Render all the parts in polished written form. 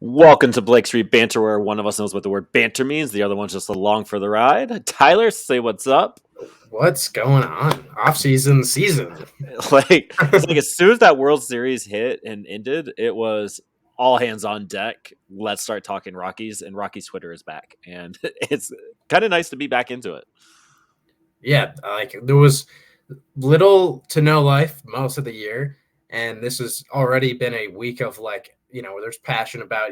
Welcome to Blake Street Banter, where one of us knows what the word banter means, the other one's just along for the ride. Tyler, say what's up. What's going on? Off season. It's like as soon as that World Series hit and ended, it was all hands on deck. Let's start talking Rockies, and Rockies Twitter is back, and it's kind of nice to be back into it. Yeah, like there was little to no life most of the year, and this has already been a week of where there's passion about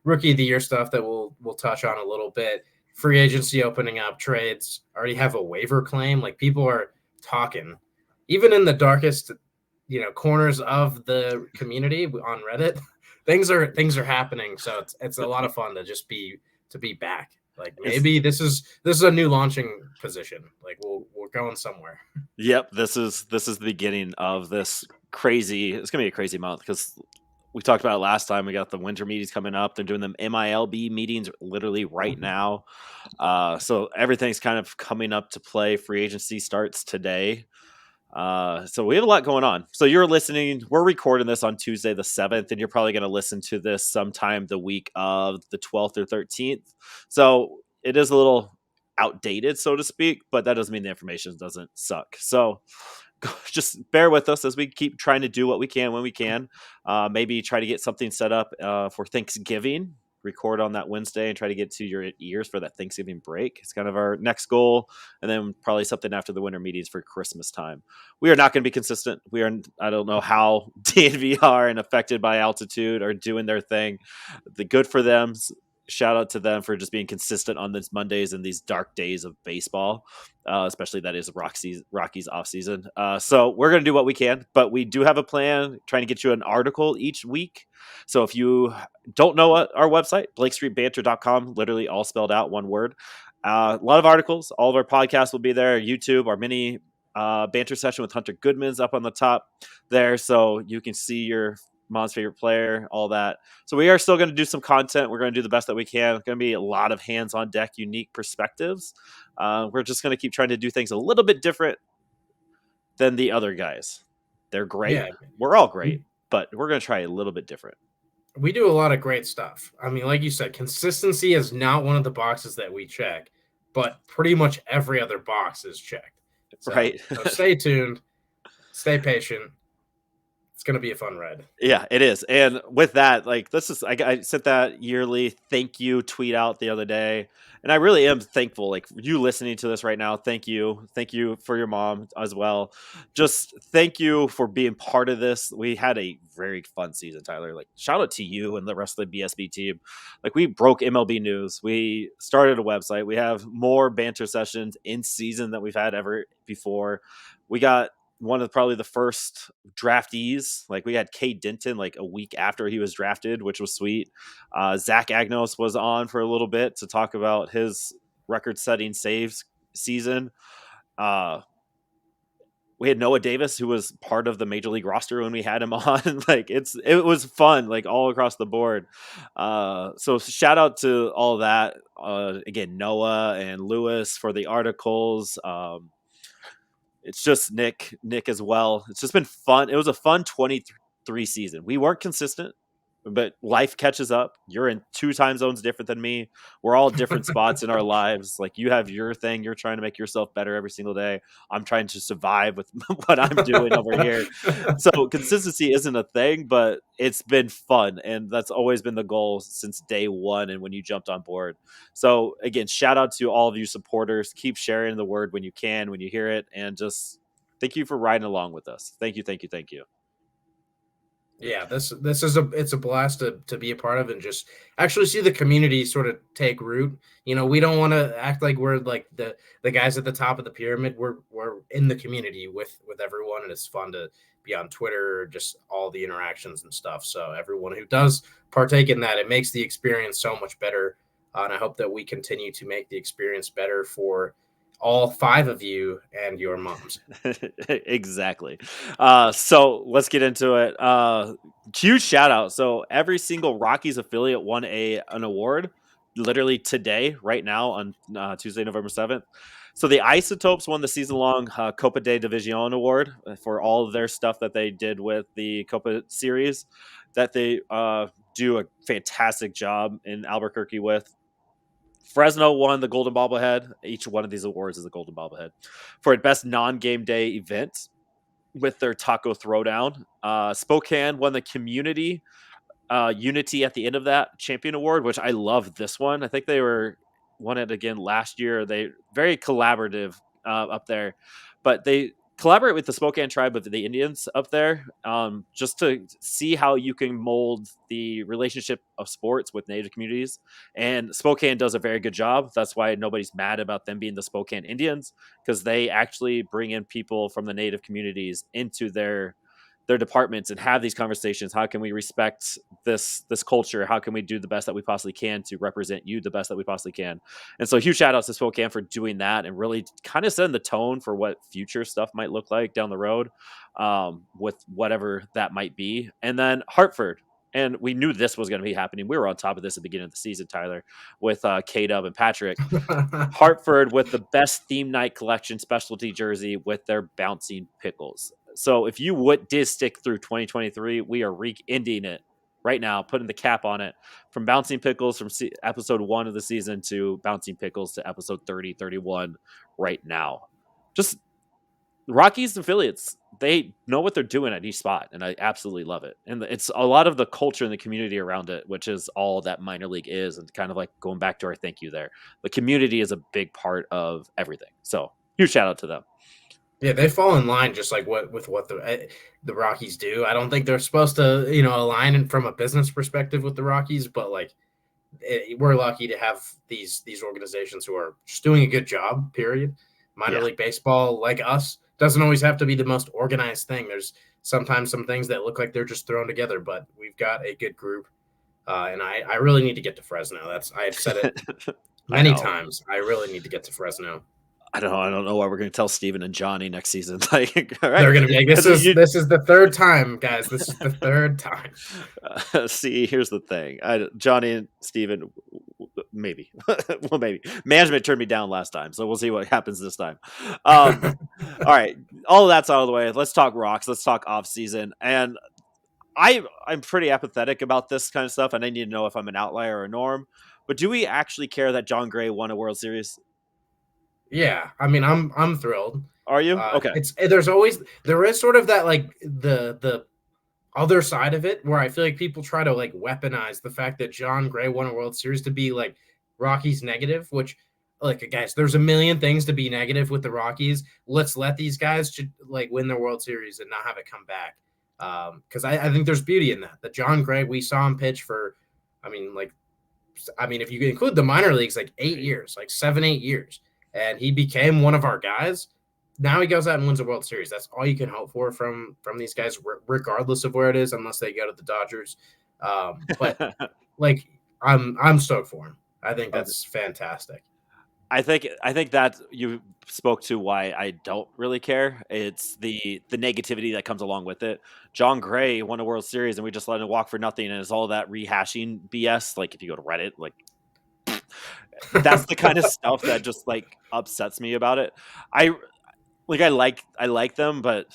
rookie of the year stuff that we'll touch on a little bit. Free agency opening up, trades already have a waiver claim. Like people are talking, even in the darkest corners of the community on Reddit. Things are happening, so it's a lot of fun to be back. Like It's maybe this is a new launching position. Like we're going somewhere. Yep, this is the beginning of this crazy. It's gonna be a crazy month because we talked about it last time. We got the winter meetings coming up. They're doing them MILB meetings literally right now. So everything's kind of coming up to play. Free agency starts today. So we have a lot going on. So you're listening. We're recording this on Tuesday the 7th, and you're probably going to listen to this sometime the week of the 12th or 13th. So it is a little outdated, so to speak, but that doesn't mean the information doesn't suck. So just bear with us as we keep trying to do what we can when we can. Maybe try to get something set up for Thanksgiving. Record on that Wednesday and try to get to your ears for that Thanksgiving break. It's kind of our next goal, and then probably something after the winter meetings for Christmas time. We are not going to be consistent. I don't know how DNV are and affected by altitude are doing their thing. The good for them. Shout out to them for just being consistent on these Mondays and these dark days of baseball, especially that is Rockies off season. So we're going to do what we can, but we do have a plan trying to get you an article each week. So if you don't know our website, blakestreetbanter.com, literally all spelled out, one word. A lot of articles. All of our podcasts will be there. YouTube, our mini banter session with Hunter Goodman's up on the top there. So you can see your mom's favorite player, all that. So we are still going to do some content. We're going to do the best that we can. It's going to be a lot of hands on deck, unique perspectives. We're just going to keep trying to do things a little bit different than the other guys. They're great. Yeah, We're all great, but we're going to try a little bit different. we do a lot of great stuff. I mean, like you said, consistency is not one of the boxes that we check, but pretty much every other box is checked. So, Right. so stay tuned, stay patient. It's going to be a fun ride. Yeah, it is. And with that, like, I sent that yearly thank you tweet out the other day. And I really am thankful. Like, you listening to this right now, thank you. Thank you for your mom as well. Just thank you for being part of this. We had a very fun season, Tyler. Like, shout out to you and the rest of the BSB team. Like, we broke MLB news. We started a website. We have more banter sessions in season than we've had ever before. We got one of probably the first draftees. Like we had Cade Denton like a week after he was drafted, which was sweet. Zach Agnos was on for a little bit to talk about his record-setting saves season. We had Noah Davis, who was part of the major league roster when we had him on. Like it was fun, like all across the board. So shout out to all of that. Again, Noah and Lewis for the articles. It's just Nick as well. It's just been fun. It was a fun 23 season. We weren't consistent, but life catches up. You're in 2 time zones different than me. We're all different spots in our lives. Like you have your thing. You're trying to make yourself better every single day. I'm trying to survive with what I'm doing over here. So consistency isn't a thing, but it's been fun. And that's always been the goal since day one. And when you jumped on board. So again, shout out to all of you supporters. Keep sharing the word when you can, when you hear it. And just thank you for riding along with us. Thank you. Thank you. Thank you. Yeah, this is it's a blast to be a part of and just actually see the community sort of take root. We don't want to act like we're like the guys at the top of the pyramid. We're in the community with everyone, and it's fun to be on Twitter, just all the interactions and stuff. So everyone who does partake in that, it makes the experience so much better. And I hope that we continue to make the experience better for all 5 of you and your moms. Exactly. So let's get into it. Huge shout out. So every single Rockies affiliate won an award literally today, right now on Tuesday, November 7th. So the Isotopes won the season long Copa de División award for all of their stuff that they did with the Copa series. that they do a fantastic job in Albuquerque with. Fresno won the Golden Bobblehead. Each one of these awards is a Golden Bobblehead for best non-game day event with their taco throwdown. Spokane won the community unity at the end of that champion award, which I love this one. I think they won it again last year. They very collaborative up there, but they collaborate with the Spokane tribe of the Indians up there, just to see how you can mold the relationship of sports with Native communities. And Spokane does a very good job. That's why nobody's mad about them being the Spokane Indians, because they actually bring in people from the Native communities into their departments and have these conversations. How can we respect this culture? How can we do the best that we possibly can to represent you the best that we possibly can? And so huge shout outs to Spokane for doing that and really kind of setting the tone for what future stuff might look like down the road, with whatever that might be. And then Hartford. And we knew this was going to be happening. We were on top of this at the beginning of the season, Tyler, with K-Dub and Patrick. Hartford with the best theme night collection specialty jersey with their bouncing pickles. So if you did stick through 2023, we are ending it right now, putting the cap on it from bouncing pickles from episode 1 of the season to bouncing pickles to episode 30, 31 right now. Just Rockies affiliates, they know what they're doing at each spot, and I absolutely love it. And it's a lot of the culture and the community around it, which is all that minor league is, and kind of like going back to our thank you there. The community is a big part of everything. So huge shout out to them. Yeah, they fall in line just like what the Rockies do. I don't think they're supposed to, align from a business perspective with the Rockies, but like we're lucky to have these organizations who are just doing a good job. Period. Minor league baseball, like us, doesn't always have to be the most organized thing. There's sometimes some things that look like they're just thrown together, but we've got a good group. And I really need to get to Fresno. I've said it many times. I really need to get to Fresno. I don't know why we're going to tell Steven and Johnny next season. Like, all right, they're going to be like, this is the third time, guys. This is the third time. See, here's the thing. Johnny and Steven, maybe. Well, maybe. Management turned me down last time, so we'll see what happens this time. All right, all of that's out of the way. Let's talk rocks. Let's talk off season. And I'm pretty apathetic about this kind of stuff, and I need to know if I'm an outlier or a norm. But do we actually care that Jon Gray won a World Series? Yeah, I mean, I'm thrilled. Are you? Okay. There is sort of that like the other side of it where I feel like people try to like weaponize the fact that Jon Gray won a World Series to be like Rockies negative, which like guys, there's a million things to be negative with the Rockies. Let's let these guys like win the World Series and not have it come back. Because I think there's beauty in that. The Jon Gray, we saw him pitch for, I mean, if you include the minor leagues, like 8 years, like 7-8 years. And he became one of our guys. Now he goes out and wins a World Series. That's all you can hope for from these guys, regardless of where it is, unless they go to the Dodgers. But like, I'm stoked for him. I think that's fantastic. I think that you spoke to why I don't really care. It's the negativity that comes along with it. Jon Gray won a World Series and we just let him walk for nothing, and it's all that rehashing BS. Like if you go to Reddit, like that's the kind of stuff that just like upsets me about it. I like them, but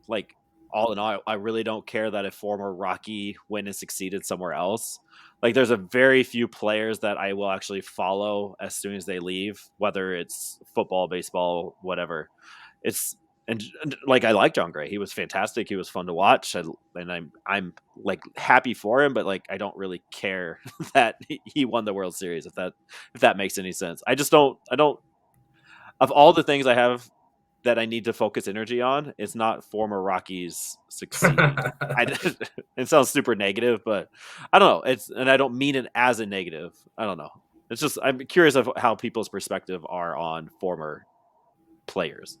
like all in all, I really don't care that a former Rocky went and succeeded somewhere else. Like there's a very few players that I will actually follow as soon as they leave, whether it's football, baseball, whatever. It's and like I like Jon Gray. He was fantastic. He was fun to watch, and I'm like happy for him, but like I don't really care that he won the World Series. If that makes any sense, I don't. Of all the things I have that I need to focus energy on, it's not former Rockies succeeding. It sounds super negative, but I don't know. And I don't mean it as a negative. I don't know. It's just I'm curious of how people's perspective are on former players.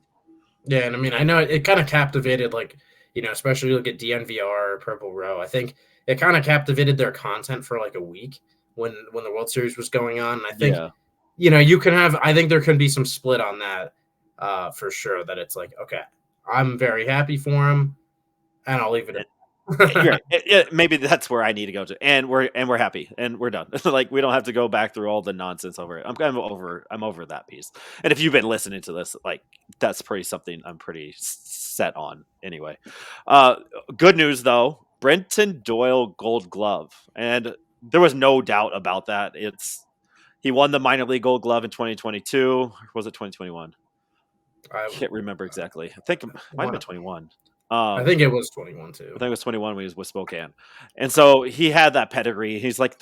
Yeah, and I mean, I know it kind of captivated, like, especially look at DNVR, Purple Row. I think it kind of captivated their content for like a week when the World Series was going on. And I think, you can have, I think there can be some split on that for sure. That it's like, okay, I'm very happy for him, and I'll leave it at. Maybe that's where I need to go to, and we're happy and we're done. Like we don't have to go back through all the nonsense over it. I'm over that piece. And if you've been listening to this, like that's something I'm pretty set on anyway. Good news though, Brenton Doyle Gold Glove, and there was no doubt about that. He won the minor league Gold Glove in 2022. Or was it 2021? I Can't remember exactly. I think it might have been want. 21. I Um, think it was 21 I too. think it was 21 when he was with Spokane, and so he had that pedigree. He's like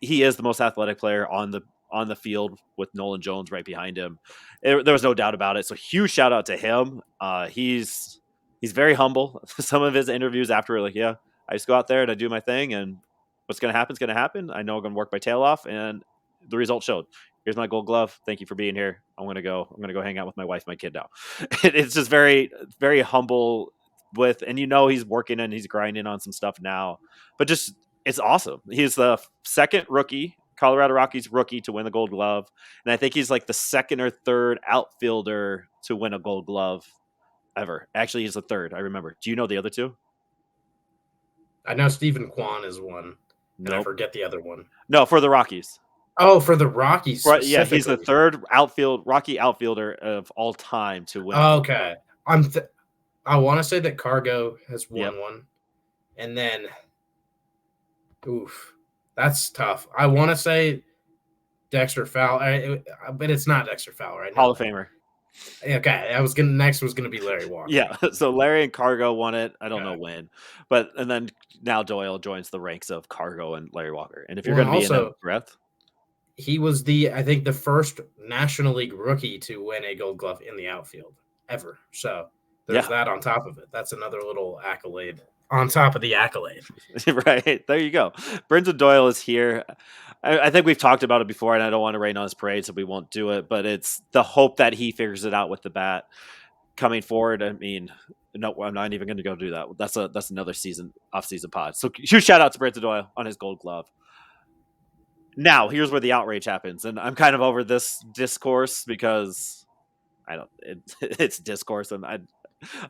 he is the most athletic player on the field with Nolan Jones right behind him. There was no doubt about it. So huge shout out to him. He's very humble. Some of his interviews after, like, yeah, I just go out there and I do my thing, and what's going to happen is going to happen. I know I'm going to work my tail off, and the result showed. Here's my Gold Glove. Thank you for being here. I'm gonna go. I'm gonna go hang out with my wife, my kid now. It's just very humble with, and he's working and he's grinding on some stuff now, but just it's awesome. He's the second rookie, Colorado Rockies rookie, to win the Gold Glove, and I think he's like the second or third outfielder to win a Gold Glove ever. Actually, he's the third. I remember. Do you know the other two? I know Stephen Kwan is one, and I Nope. forget the other one. No, for the Rockies. Oh, for the Rockies Yeah, he's the specifically. third Rocky outfielder of all time to win a Gold Glove. Okay, I want to say that Cargo has Yep. won one, and then, oof, that's tough. I want to say Dexter Fowler, but it's not Dexter Fowler. I Hall know of that. Famer. Okay, I was gonna next was gonna be Larry Walker. Yeah, so Larry and Cargo won it. I don't know when, and then now Doyle joins the ranks of Cargo and Larry Walker. And if you're Well, and going to be in that also breath, he was I think the first National League rookie to win a Gold Glove in the outfield ever. So there's yeah, that on top of it. That's another little accolade on top of the accolade. right there you go. Brenton Doyle is here. I think we've talked about it before, and I don't want to rain on his parade, so we won't do it. But it's the hope that he figures it out with the bat coming forward. I mean, no, I'm not even going to go do that. That's another off season pod. So huge shout out to Brenton Doyle on his Gold Glove. Now, here's where the outrage happens, and I'm kind of over this discourse because it's discourse, and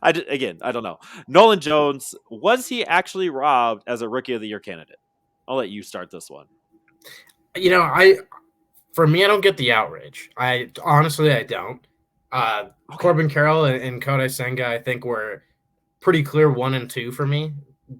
again, I don't know. Nolan Jones, was he actually robbed as a Rookie of the Year candidate? I'll let you start this one. For me, I don't get the outrage. I honestly, I don't. Okay. Corbin Carroll and Kodai Senga, I think, were pretty clear 1 and 2 for me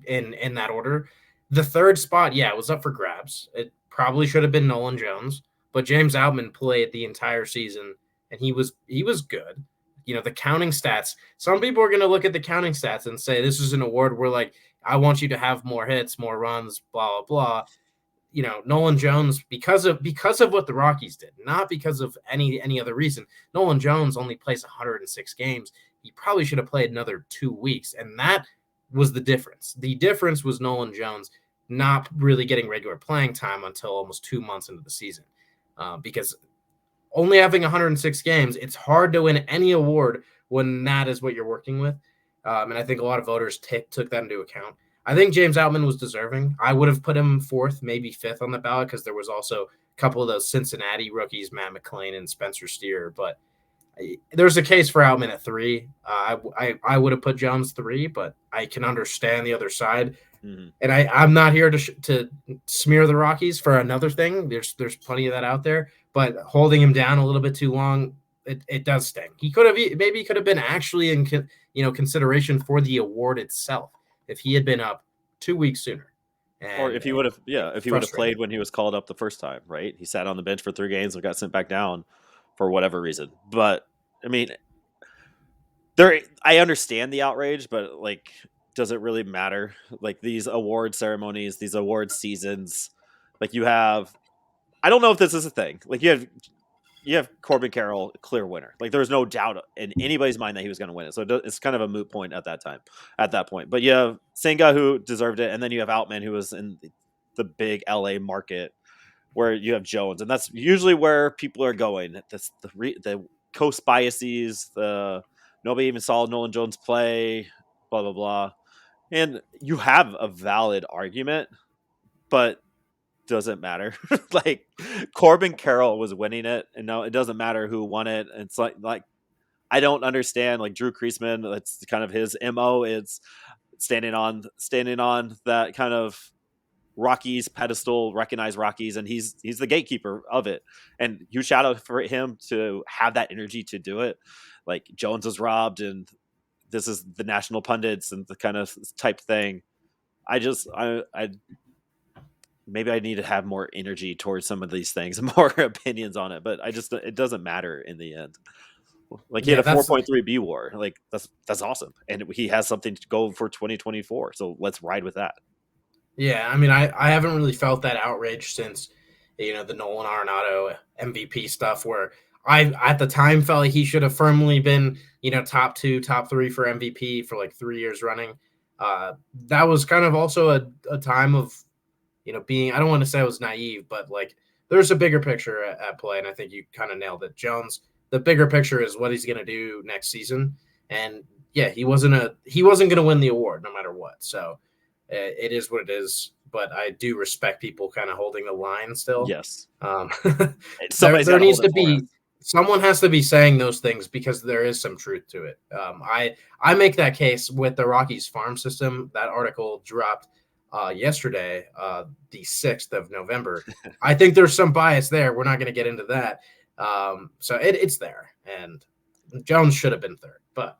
in that order. The third spot, yeah, it was up for grabs. It probably should have been Nolan Jones, but James Outman played the entire season, and he was good. The counting stats. Some people are going to look at the counting stats and say this is an award where, like, I want you to have more hits, more runs, blah blah blah. Nolan Jones, because of what the Rockies did, not because of any other reason. Nolan Jones only plays 106 games. He probably should have played another 2 weeks, and that was the difference. The difference was Nolan Jones not really getting regular playing time until almost 2 months into the season, because only having 106 games, it's hard to win any award when that is what you're working with. And I think a lot of voters took that into account. I think James Outman was deserving. I would have put him fourth, maybe fifth on the ballot because there was also a couple of those Cincinnati rookies, Matt McClain and Spencer Steer. But there's a case for Outman at three. I would have put Jones three, but I can understand the other side. Mm-hmm. And I'm not here to smear the Rockies for another thing. There's plenty of that out there, but holding him down a little bit too long, it does sting. He could have been actually in consideration for the award itself if he had been up 2 weeks sooner. Or if he would have played when he was called up the first time, right? He sat on the bench for 3 games and got sent back down for whatever reason. But I mean, I understand the outrage, but like, does it really matter? Like, these award ceremonies, these award seasons, like, I don't know if this is a thing. Like, you have Corbin Carroll, clear winner. Like, there was no doubt in anybody's mind that he was going to win it. So it's kind of a moot point at that point. But you have Senga, who deserved it, and then you have Outman, who was in the big LA market, where you have Jones, and that's usually where people are going. That's the coast biases. Nobody even saw Nolan Jones play. Blah blah blah. And you have a valid argument, but doesn't matter. Like, Corbin Carroll was winning it, and no, it doesn't matter who won it. It's like I don't understand. Like, Drew Kreisman, that's kind of his MO. It's standing on that kind of Rockies pedestal, recognize Rockies, and he's the gatekeeper of it. And huge shout out for him to have that energy to do it. Like, Jones was robbed, and this is the national pundits and the kind of type thing. I maybe I need to have more energy towards some of these things, more opinions on it, but it doesn't matter in the end. Like he had Yeah, a that's 4.3 B war. Like that's awesome. And he has something to go for 2024. So let's ride with that. yeah. I mean, I haven't really felt that outrage since the Nolan Arenado MVP stuff, where I at the time felt like he should have firmly been top two, top three for MVP for like 3 years running. That was kind of also a time of being, I don't want to say I was naive, but like there's a bigger picture at play, and I think you kind of nailed it, Jones. The bigger picture is what he's going to do next season, and yeah, he wasn't going to win the award no matter what. So it is what it is. But I do respect people kind of holding the line still. Yes. Um, Somebody's got there to hold needs it to for us. be someone has to be saying those things because there is some truth to it. I make that case with the Rockies farm system. That article dropped yesterday, the 6th of November. I think there's some bias there. We're not going to get into that. So it's there, and Jones should have been third, but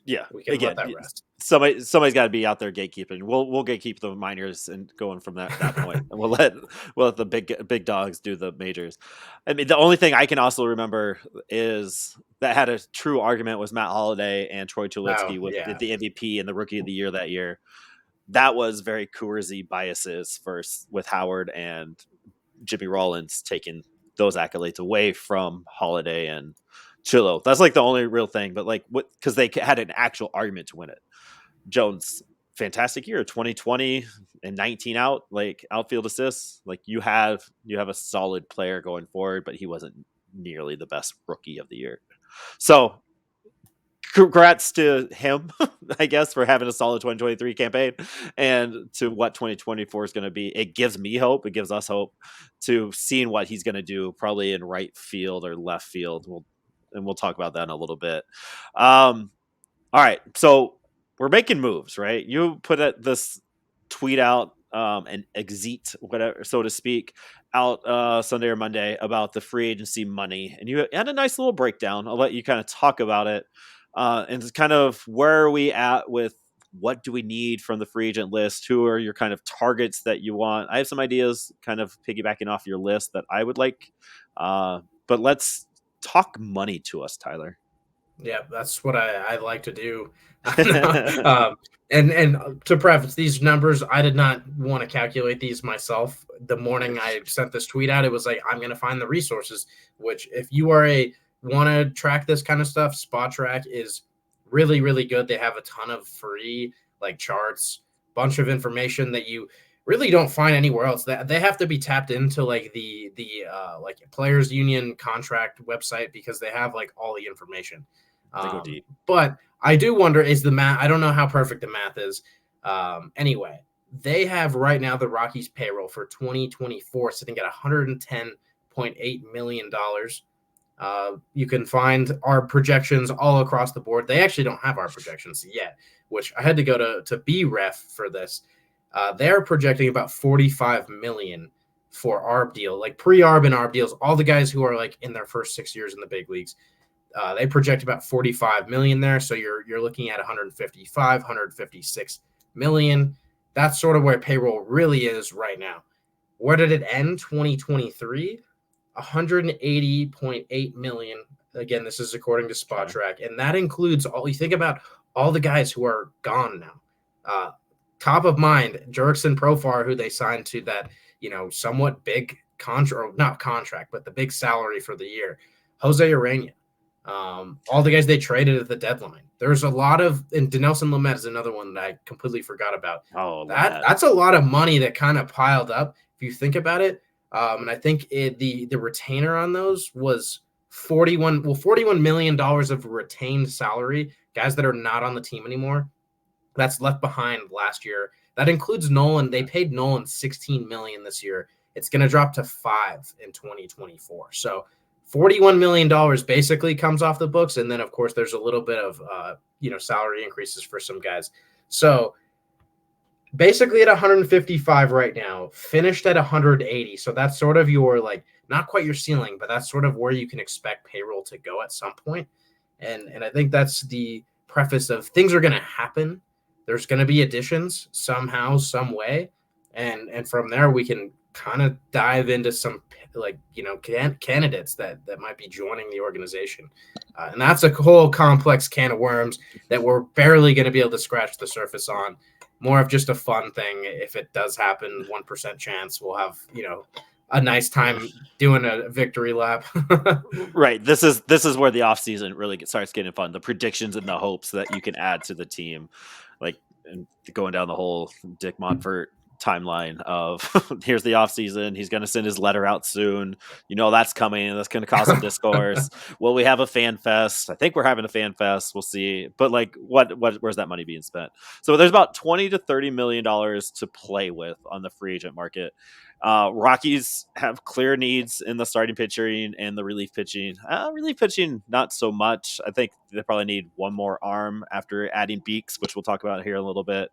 Yeah. we can let Again, that rest. somebody's got to be out there gatekeeping. We'll gatekeep the minors and going from that point, and we'll let the big dogs do the majors. I mean, the only thing I can also remember is that had a true argument was Matt Holliday and Troy Oh Tulowitzki with yeah, the MVP and the Rookie of the Year that year. That was very Coorsy biases first with Howard and Jimmy Rollins taking those accolades away from Holiday and Chillo. That's like the only real thing, but like what, because they had an actual argument to win it. Jones, fantastic year, 2020 and 19 out, like outfield assists. Like you have a solid player going forward, but he wasn't nearly the best rookie of the year. So congrats to him, I guess, for having a solid 2023 campaign and to what 2024 is going to be. It gives me hope. It gives us hope to seeing what he's going to do probably in right field or left field. We'll talk about that in a little bit. All right. So we're making moves, right? You put this tweet out, an exit, whatever, so to speak, out Sunday or Monday about the free agency money. And you had a nice little breakdown. I'll let you kind of talk about it. And it's kind of where are we at with what do we need from the free agent list? Who are your kind of targets that you want? I have some ideas kind of piggybacking off your list that I would like. But let's talk money to us, Tyler. yeah, that's what I like to do. And to preface these numbers, I did not want to calculate these myself. The morning I sent this tweet out, it was like I'm going to find the resources. Which, if you want to track this kind of stuff, Spot Track is really really good. They have a ton of free like charts, bunch of information that you really don't find anywhere else. That they have to be tapped into like the like players union contract website because they have like all the information. They go deep. But I do wonder, is the math, I don't know how perfect the math is. Anyway, they have right now the Rockies payroll for 2024 sitting at $110.8 million. You can find our projections all across the board. They actually don't have our projections yet, which I had to go to BREF for this. They're projecting about 45 million for ARB deal, like pre-ARB and ARB deals, all the guys who are like in their first 6 years in the big leagues. They project about 45 million there, so you're looking at 155, 156 million. That's sort of where payroll really is right now. Where did it end? 2023, 180.8 million. Again, this is according to Spot Track, and that includes all. You think about all the guys who are gone now. Top of mind, Jurickson Profar, who they signed to that somewhat big contract, not contract, but the big salary for the year. Jose Urena. All the guys they traded at the deadline. There's a lot of, and Dinelson Lamet is another one that I completely forgot about. Oh, That's a lot of money that kind of piled up if you think about it. And I think the retainer on those was $41 million of retained salary, guys that are not on the team anymore. That's left behind last year. That includes Nolan. They paid Nolan $16 million this year. It's going to drop to $5 million in 2024. So $41 million basically comes off the books. And then, of course, there's a little bit of, salary increases for some guys. So basically at 155 right now, finished at 180. So that's sort of your, like, not quite your ceiling, but that's sort of where you can expect payroll to go at some point. And I think that's the preface of things are going to happen, there's going to be additions somehow, some way, and from there we can kind of dive into some candidates that might be joining the organization, and that's a whole complex can of worms that we're barely going to be able to scratch the surface on. More of just a fun thing. If it does happen, 1% chance we'll have a nice time doing a victory lap. Right. This is where the offseason really starts getting fun. The predictions and the hopes that you can add to the team, like and going down the whole Dick Monfort timeline of here's the offseason. He's going to send his letter out soon. That's coming. That's going to cause some discourse. Will we have a fan fest? I think we're having a fan fest. We'll see. But like, where's that money being spent? So there's about $20 to $30 million to play with on the free agent market. Rockies have clear needs in the starting pitching and the relief pitching. Relief pitching, not so much. I think they probably need one more arm after adding Beeks, which we'll talk about here in a little bit.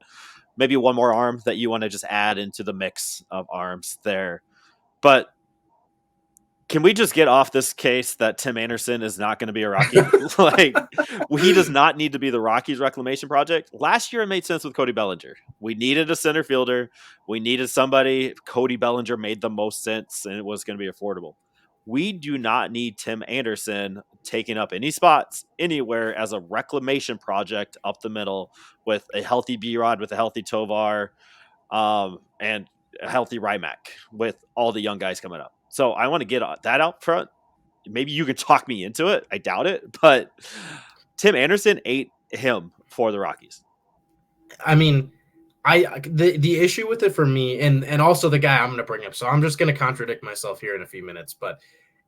Maybe one more arm that you want to just add into the mix of arms there. But can we just get off this case that Tim Anderson is not going to be a Rocky? He does not need to be the Rockies reclamation project. Last year, it made sense with Cody Bellinger. We needed a center fielder. We needed somebody. Cody Bellinger made the most sense, and it was going to be affordable. We do not need Tim Anderson taking up any spots anywhere as a reclamation project up the middle with a healthy B-Rod, with a healthy Tovar, and a healthy Rymack with all the young guys coming up. So I want to get that out front. Maybe you can talk me into it. I doubt it, but Tim Anderson ate him for the Rockies. I mean, the issue with it for me, and also the guy I'm going to bring up, so I'm just going to contradict myself here in a few minutes, but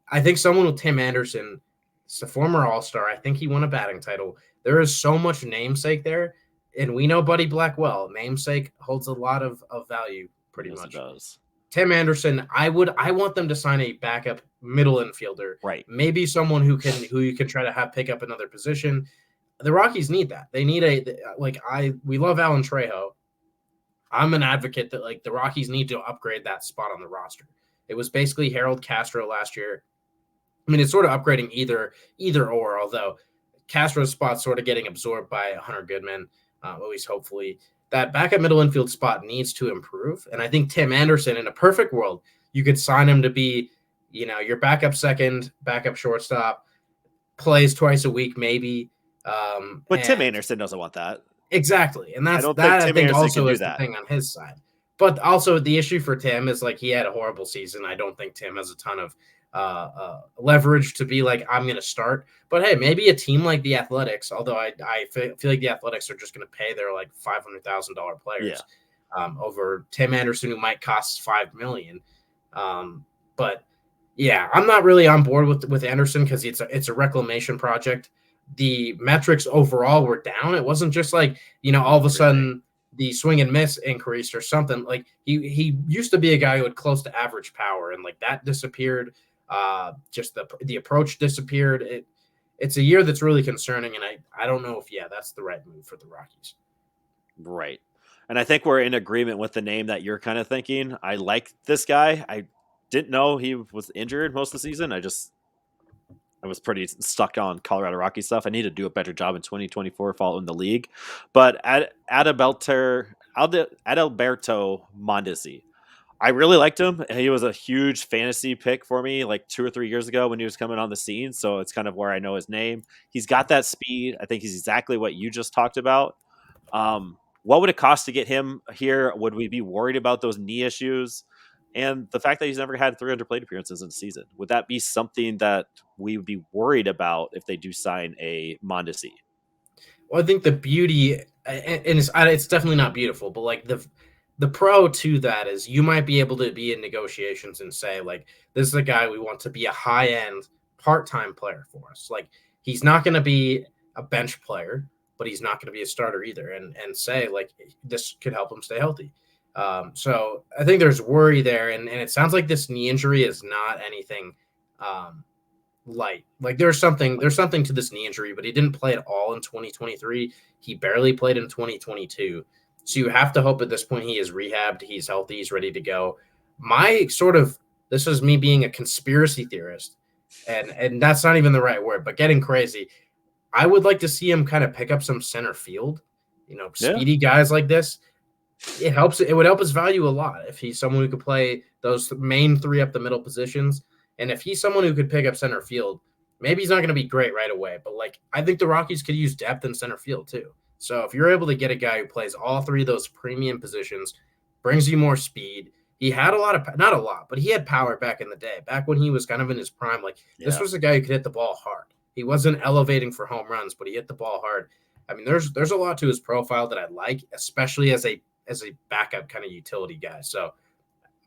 I think someone with Tim Anderson, it's a former All-Star. I think he won a batting title. There is so much namesake there, and we know Buddy Black well. Namesake holds a lot of value, pretty much. It does. Tim Anderson, I want them to sign a backup middle infielder, right? Maybe someone who you can try to have pick up another position. The Rockies need that. They need we love Alan Trejo. I'm an advocate that the Rockies need to upgrade that spot on the roster. It was basically Harold Castro last year. I mean, it's sort of upgrading either or, although Castro's spot's sort of getting absorbed by Hunter Goodman, at least hopefully. That backup middle infield spot needs to improve. And I think Tim Anderson, in a perfect world, you could sign him to be, your backup second, backup shortstop, plays twice a week, maybe. But Tim Anderson doesn't want that. Exactly. And I think also is the thing on his side. But also the issue for Tim is he had a horrible season. I don't think Tim has a ton of leverage to be I'm going to start. But hey, maybe a team like the Athletics, although I feel like the Athletics are just going to pay their $500,000 players over Tim Anderson, who might cost $5 million. But yeah, I'm not really on board with Anderson because it's a reclamation project. The metrics overall were down. It wasn't just all of a sudden the swing and miss increased or something. He used to be a guy who had close to average power, and that disappeared. Just the approach disappeared. It's a year that's really concerning, and I don't know if that's the right move for the Rockies. Right. And I think we're in agreement with the name that you're kind of thinking. I like this guy. I didn't know he was injured most of the season. I was pretty stuck on Colorado Rockies stuff. I need to do a better job in 2024 following the league. But Adalberto Mondesi, I really liked him. He was a huge fantasy pick for me 2 or 3 years ago when he was coming on the scene. So it's kind of where I know his name. He's got that speed. I think he's exactly what you just talked about. What would it cost to get him here? Would we be worried about those knee issues? And the fact that he's never had 300 plate appearances in a season, would that be something that we would be worried about if they do sign a Mondesi? Well, I think the beauty, and it's definitely not beautiful, but the pro to that is you might be able to be in negotiations and say, this is a guy we want to be a high-end part-time player for us. He's not going to be a bench player, but he's not going to be a starter either, and say, this could help him stay healthy. So I think there's worry there, and it sounds like this knee injury is not anything light. There's something to this knee injury, but he didn't play at all in 2023. He barely played in 2022. So you have to hope at this point he is rehabbed, he's healthy, he's ready to go. This is me being a conspiracy theorist, and that's not even the right word, but getting crazy. I would like to see him kind of pick up some center field Yeah. speedy guys like this, it helps. It would help his value a lot if he's someone who could play those main three up the middle positions, and if he's someone who could pick up center field. Maybe he's not going to be great right away, but like I think the Rockies could use depth in center field too. So if you're able to get a guy who plays all three of those premium positions, brings you more speed. He had a lot of not a lot, but he had power back in the day, back when he was kind of in his prime. Like this Yeah. was a guy who could hit the ball hard. He wasn't elevating for home runs, but he hit the ball hard. I mean, there's a lot to his profile that I like, especially as a backup kind of utility guy. So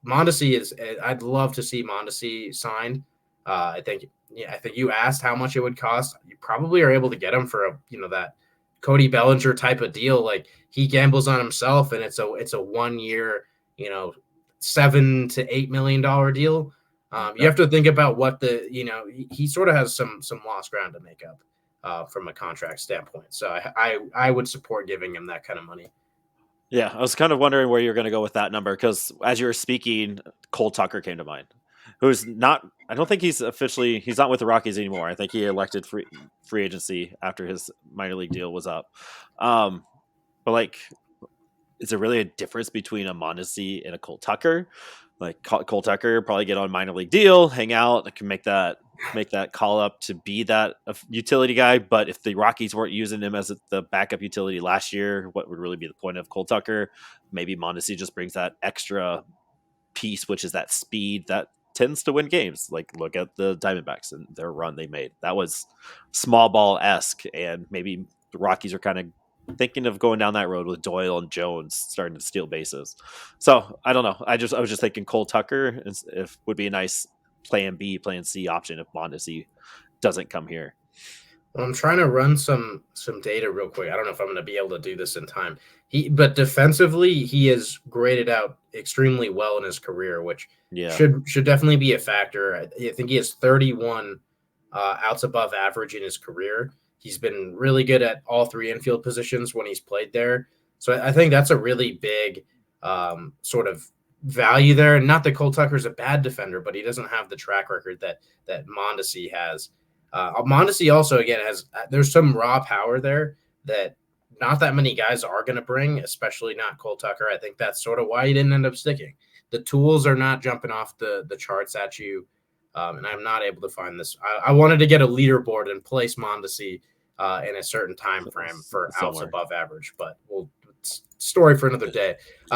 Mondesi is. I'd love to see Mondesi signed. I think. Yeah, I think you asked how much it would cost. You probably are able to get him for that Cody Bellinger type of deal. Like he gambles on himself, and it's a 1 year, $7 to $8 million deal. You have to think about what he sort of has some lost ground to make up from a contract standpoint. So I would support giving him that kind of money. Yeah, I was kind of wondering where you're going to go with that number because as you were speaking, Cole Tucker came to mind, who's not. I don't think he's not with the Rockies anymore. I think he elected free agency after his minor league deal was up. But like, is there really a difference between a Mondesi and a Cole Tucker? Like Cole Tucker probably get on a minor league deal, hang out, can make that call up to be that utility guy. But if the Rockies weren't using him as the backup utility last year, what would really be the point of Cole Tucker? Maybe Mondesi just brings that extra piece, which is that speed that tends to win games. Like look at the Diamondbacks and their run they made. That was small ball-esque, and maybe the Rockies are kind of thinking of going down that road with Doyle and Jones starting to steal bases. So I don't know. I was just thinking Cole Tucker if would be a nice plan B, plan C option if Mondesi doesn't come here. Well, I'm trying to run some data real quick. I don't know if I'm going to be able to do this in time. But defensively, he has graded out extremely well in his career, which should definitely be a factor. I think he has 31 outs above average in his career. He's been really good at all three infield positions when he's played there. So I think that's a really big sort of value there. And not that Cole Tucker's a bad defender, but he doesn't have the track record that Mondesi has. Mondesi also, again, there's some raw power there that not that many guys are going to bring, especially not Cole Tucker. I think that's sort of why he didn't end up sticking. The tools are not jumping off the charts at you. And I'm not able to find this. I wanted to get a leaderboard and place Mondesi in a certain time frame for outs above average, but story for another day.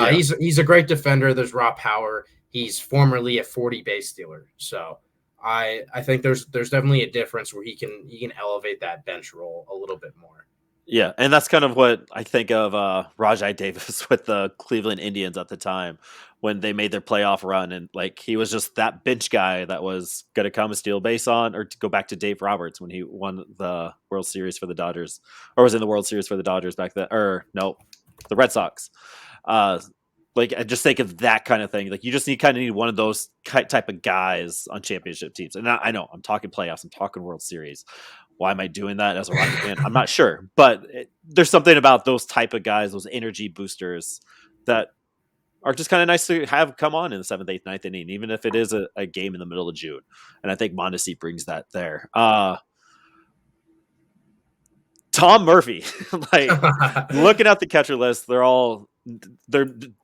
He's a great defender. There's raw power. He's formerly a 40 base stealer, so I think there's definitely a difference where he can elevate that bench role a little bit more. Yeah, and that's kind of what I think of Rajai Davis with the Cleveland Indians at the time when they made their playoff run, and like he was just that bench guy that was going to come and steal base on, or to go back to Dave Roberts when he won the World Series for the Dodgers, or was in the World Series for the Dodgers back then, or no, the Red Sox. Like I just think of that kind of thing. Like you just need one of those type of guys on championship teams. And I know I'm talking playoffs, I'm talking World Series. Why am I doing that as a Rocket fan? I'm not sure, but there's something about those type of guys, those energy boosters that are just kind of nice to have come on in the 7th, 8th, 9th inning, even if it is a game in the middle of June. And I think Mondesi brings that there. Tom Murphy, like looking at the catcher list, there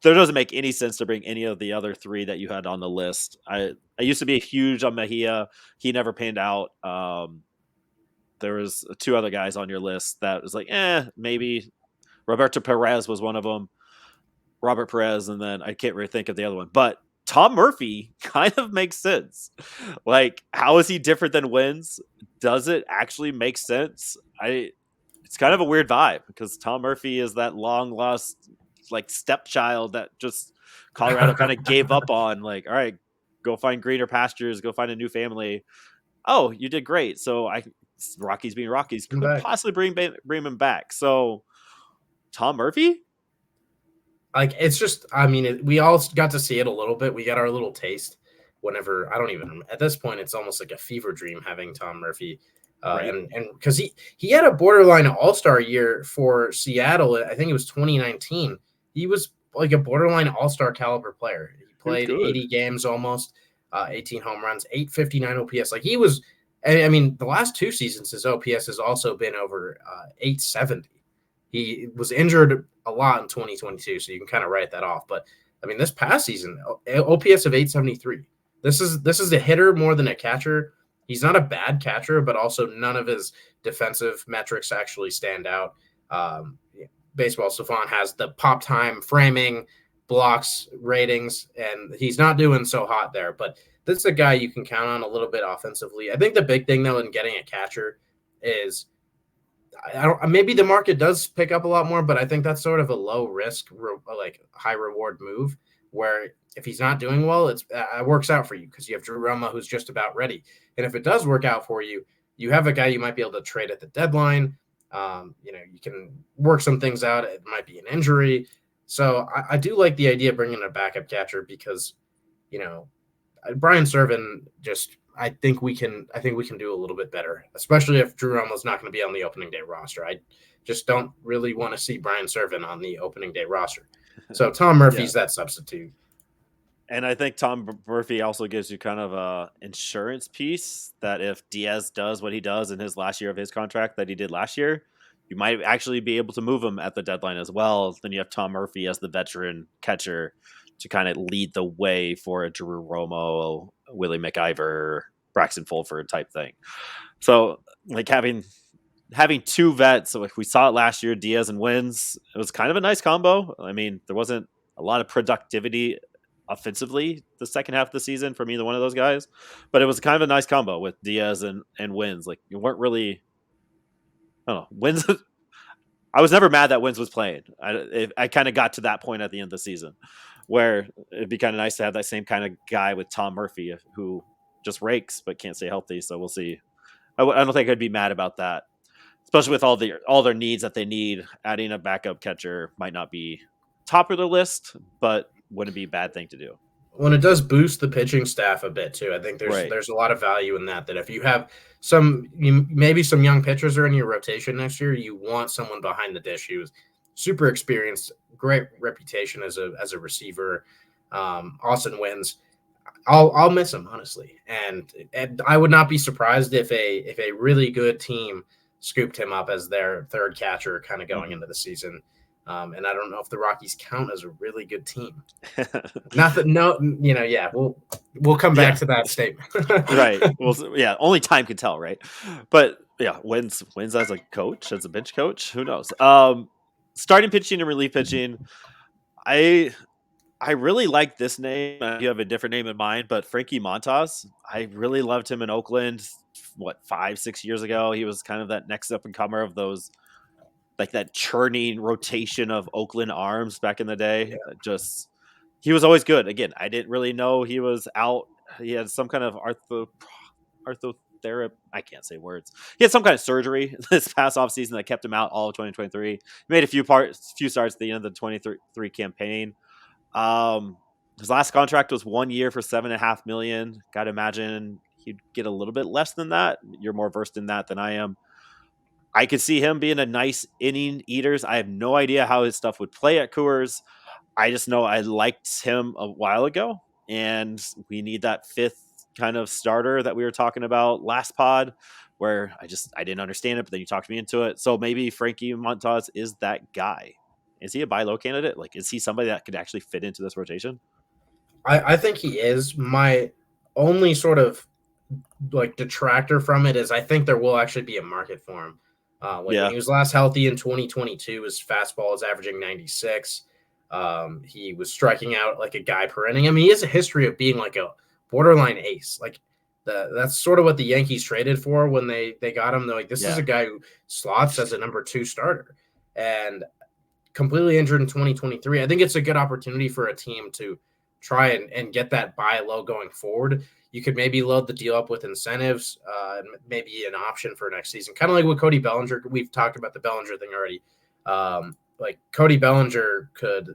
doesn't make any sense to bring any of the other three that you had on the list. I used to be huge on Mejia. He never panned out. There was 2 other guys on your list that was like, maybe. Roberto Perez was one of them. Robert Perez, and then I can't really think of the other one. But Tom Murphy kind of makes sense. Like, how is he different than Wins? Does it actually make sense? It's kind of a weird vibe because Tom Murphy is that long lost like stepchild that just Colorado kind of gave up on. Like, all right, go find greener pastures, go find a new family. Oh, you did great. So Rockies being Rockies could possibly bring him back. So Tom Murphy? Like, it's just, I mean, we all got to see it a little bit. We got our little taste whenever, at this point, it's almost like a fever dream having Tom Murphy. Right. And because he had a borderline all-star year for Seattle. I think it was 2019. He was like a borderline all-star caliber player. He played 80 games almost, 18 home runs, 859 OPS. Like he was, I mean, the last 2 seasons, his OPS has also been over 870. He was injured a lot in 2022, so you can kind of write that off. But I mean, this past season, OPS of 873. This is a hitter more than a catcher. He's not a bad catcher, but also none of his defensive metrics actually stand out. Baseball Savant has the pop time, framing, blocks, ratings, and he's not doing so hot there. But this is a guy you can count on a little bit offensively. I think the big thing though in getting a catcher is I don't maybe the market does pick up a lot more, but I think that's sort of a low risk, like high reward move where if he's not doing well, it works out for you because you have Drew Roma who's just about ready. And if it does work out for you, you have a guy you might be able to trade at the deadline. You can work some things out. It might be an injury. So I do like the idea of bringing a backup catcher because, you know, Brian Servin just I think we can do a little bit better, especially if Drew Romo's not going to be on the opening day roster. I just don't really want to see Brian Servin on the opening day roster. So Tom Murphy's that substitute. And I think Tom Murphy also gives you kind of a insurance piece that if Diaz does what he does in his last year of his contract that he did last year, you might actually be able to move him at the deadline as well. Then you have Tom Murphy as the veteran catcher to kind of lead the way for a Drew Romo, Willie McIver, Braxton Fulford type thing. So like having two vets, so if we saw it last year, Diaz and Wins, it was kind of a nice combo. I mean, there wasn't a lot of productivity offensively the second half of the season from either one of those guys, but it was kind of a nice combo with Diaz and Wins. Like you weren't really, I don't know, Wins. I was never mad that Wins was playing. I kind of got to that point at the end of the season where it'd be kind of nice to have that same kind of guy with Tom Murphy who just rakes but can't stay healthy. So we'll see. I don't think I'd be mad about that, especially with all their needs that they need. Adding a backup catcher might not be top of the list, but wouldn't be a bad thing to do. When it does boost the pitching staff a bit too, I think Right. there's a lot of value in that. That if you have maybe some young pitchers are in your rotation next year, you want someone behind the dish who's super experienced, great reputation as a receiver. Austin Wins. I'll miss him honestly, and I would not be surprised if a really good team scooped him up as their third catcher, kind of going into the season. And I don't know if the Rockies count as a really good team. Not that we'll come back to that statement. Right. Well, yeah, only time can tell, right? But yeah, Wins as a coach, as a bench coach, who knows? Starting pitching and relief pitching, I really like this name. You have a different name in mind, but Frankie Montas, I really loved him in Oakland. 5-6 years ago, he was kind of that next up and comer of those, like that churning rotation of Oakland arms back in the day. Yeah. He was always good. Again, I didn't really know he was out. He had some kind of arthotherapy. I can't say words. He had some kind of surgery this past offseason that kept him out all of 2023. He made a few starts at the end of the 23 campaign. His last contract was 1 year for $7.5 million. Gotta imagine he'd get a little bit less than that. You're more versed in that than I am. I could see him being a nice inning eaters. I have no idea how his stuff would play at Coors. I just know I liked him a while ago, and we need that fifth kind of starter that we were talking about last pod, where I didn't understand it, but then you talked me into it. So maybe Frankie Montas is that guy. Is he a buy low candidate? Like, is he somebody that could actually fit into this rotation? I think he is. My only sort of like detractor from it is I think there will actually be a market for him. When he was last healthy in 2022, his fastball is averaging 96. He was striking out like a guy per inning. I mean, he has a history of being like a borderline ace. Like that's sort of what the Yankees traded for when they got him. They're like, this is a guy who slots as a number 2 starter, and completely injured in 2023. I think it's a good opportunity for a team to try and get that buy low going forward. You could maybe load the deal up with incentives and maybe an option for next season. Kind of like with Cody Bellinger. We've talked about the Bellinger thing already. Like Cody Bellinger could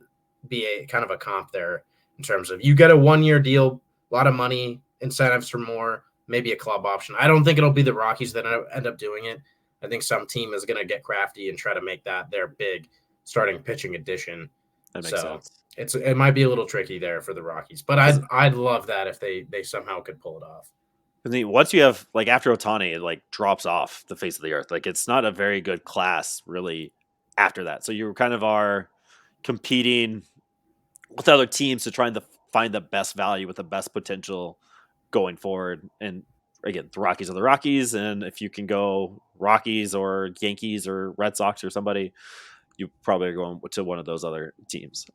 be a kind of a comp there in terms of you get a 1-year deal, a lot of money, incentives for more, maybe a club option. I don't think it'll be the Rockies that end up doing it. I think some team is going to get crafty and try to make that their big starting pitching addition. That makes sense. It might be a little tricky there for the Rockies, but I'd love that if they somehow could pull it off. Once you have like after Ohtani, it like drops off the face of the earth. Like it's not a very good class really after that. So you kind of are competing with other teams to try and find the best value with the best potential going forward. And again, the Rockies are the Rockies, and if you can go Rockies or Yankees or Red Sox or somebody, you probably are going to one of those other teams.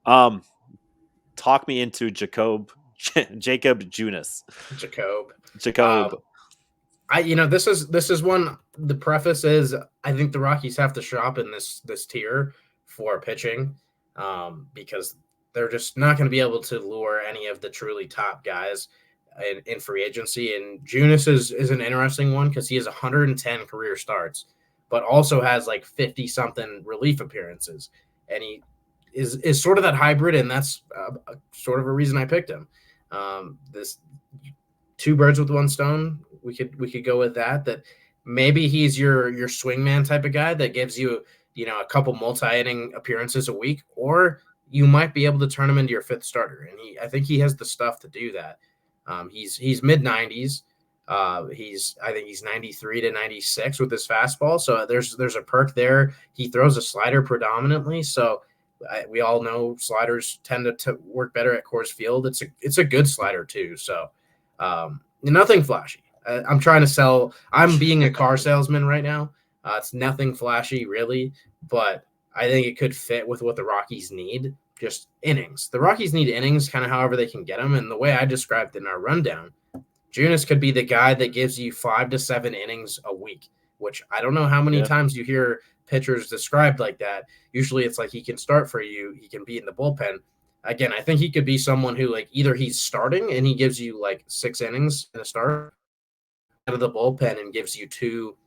Talk me into Jacob Junis. Jacob. Jacob. Um, this is one. The preface is I think the Rockies have to shop in this tier for pitching, because they're just not going to be able to lure any of the truly top guys in free agency. And Junis is an interesting one because he has 110 career starts, but also has like 50 something relief appearances, and he is sort of that hybrid, and that's sort of a reason I picked him. This two birds with one stone. We could go with that. That maybe he's your swingman type of guy that gives you a couple multi-inning appearances a week, or you might be able to turn him into your fifth starter. And I think he has the stuff to do that. He's mid 90s. I think he's 93 to 96 with his fastball. So there's a perk there. He throws a slider predominantly. So we all know sliders tend to work better at Coors Field. It's a good slider too. So nothing flashy. I'm trying to sell. I'm being a car salesman right now. It's nothing flashy really, but I think it could fit with what the Rockies need. Just innings. The Rockies need innings, kind of however they can get them. And the way I described in our rundown, Junis could be the guy that gives you 5 to 7 innings a week, which I don't know how many Yeah. times you hear pitchers described like that. Usually it's like he can start for you, he can be in the bullpen. Again, I think he could be someone who like either he's starting and he gives you like 6 innings in a start out of the bullpen and gives you 2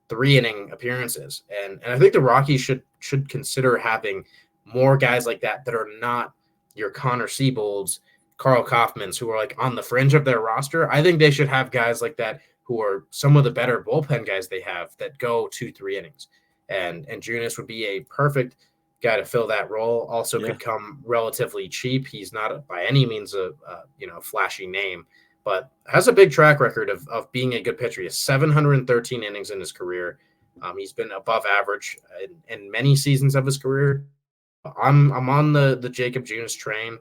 3 inning appearances. And I think the Rockies should consider having more guys like that are not your Connor Siebold's, Carl Kaufman's, who are like on the fringe of their roster. I think they should have guys like that who are some of the better bullpen guys they have that go 2 3 innings. And Junis would be a perfect guy to fill that role. Also Yeah. could come relatively cheap. He's not by any means a flashy name, but has a big track record of being a good pitcher. He has 713 innings in his career. He's been above average in many seasons of his career. I'm on the Jacob Junis train.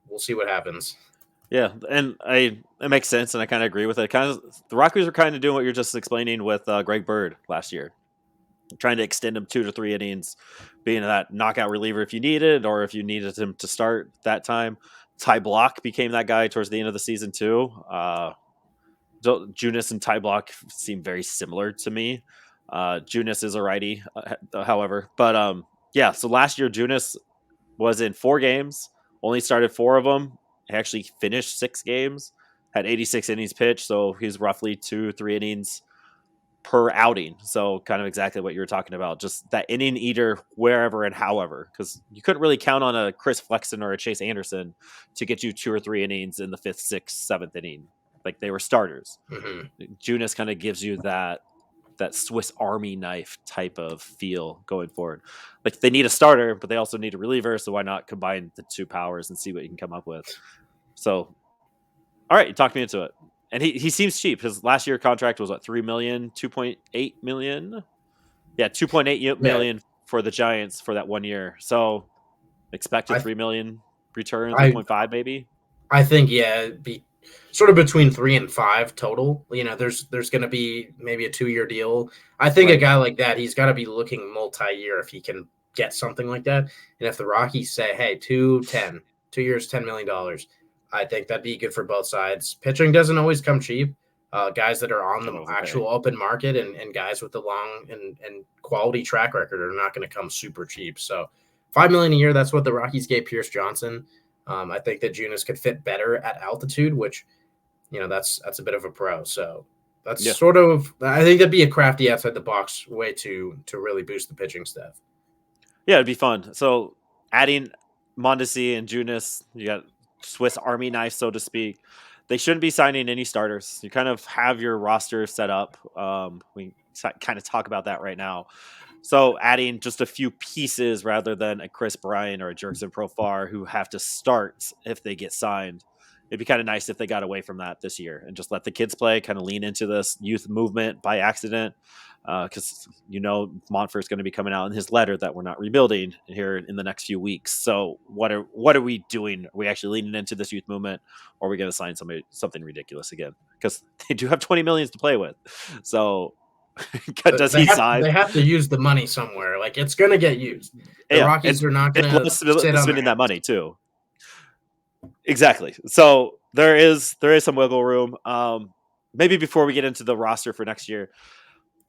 We'll see what happens. Yeah, and it makes sense, and I kind of agree with it. Kind of, the Rockies are kind of doing what you're just explaining with Greg Bird last year, trying to extend him 2 to 3 innings, being that knockout reliever if you needed, or if you needed him to start that time. Ty Block became that guy towards the end of the season too. Junis and Ty Block seem very similar to me. Junis is a righty, however, but yeah. So last year, Junis was in 4 games, only started 4 of them. He actually finished 6 games, had 86 innings pitched, so he's roughly 2 3 innings per outing. So kind of exactly what you were talking about, just that inning eater wherever and however, because you couldn't really count on a Chris Flexen or a Chase Anderson to get you 2 or 3 innings in the fifth, sixth, seventh inning. Like they were starters. Mm-hmm. Junis kind of gives you that Swiss Army knife type of feel going forward. Like they need a starter, but they also need a reliever. So why not combine the two powers and see what you can come up with? So, all right, you talked me into it. And he seems cheap. His last year contract was what, 3 million, 2.8 million? Yeah, 2.8 Yeah, million for the Giants for that 1 year. So expected I 3 million return, I 3.5 maybe. I think it'd be sort of between 3 and 5 total. There's going to be maybe a 2 year deal. I think a Right. guy like that, he's got to be looking multi-year if he can get something like that. And if the Rockies say, hey, 2 years, $10 million, I think that'd be good for both sides. Pitching doesn't always come cheap. Guys that are on Can the overpay. actual open market and guys with the long and quality track record are not going to come super cheap. So 5 million a year, that's what the Rockies gave Pierce Johnson. I think that Junis could fit better at altitude, which that's a bit of a pro. So that's Yeah. sort of I think that'd be a crafty outside the box way to really boost the pitching staff. Yeah, it'd be fun. So adding Mondesi and Junis, you got Swiss Army knife, so to speak. They shouldn't be signing any starters. You kind of have your roster set up. We kind of talk about that right now. So adding just a few pieces rather than a Chris Bryant or a Jerkson Profar who have to start if they get signed it'd be kind of nice if they got away from that this year and just let the kids play, kind of lean into this youth movement by accident. Because Montfort's going to be coming out in his letter that we're not rebuilding here in the next few weeks. So what are we doing? Are we actually leaning into this youth movement, or are we going to sign something ridiculous again? Because they do have 20 millions to play with. So does he sign? They have to use the money somewhere. Like, it's going to get used. The Yeah, Rockies are not going to sit on spending their that money hands. too. Exactly. So there is some wiggle room. Maybe before we get into the roster for next year,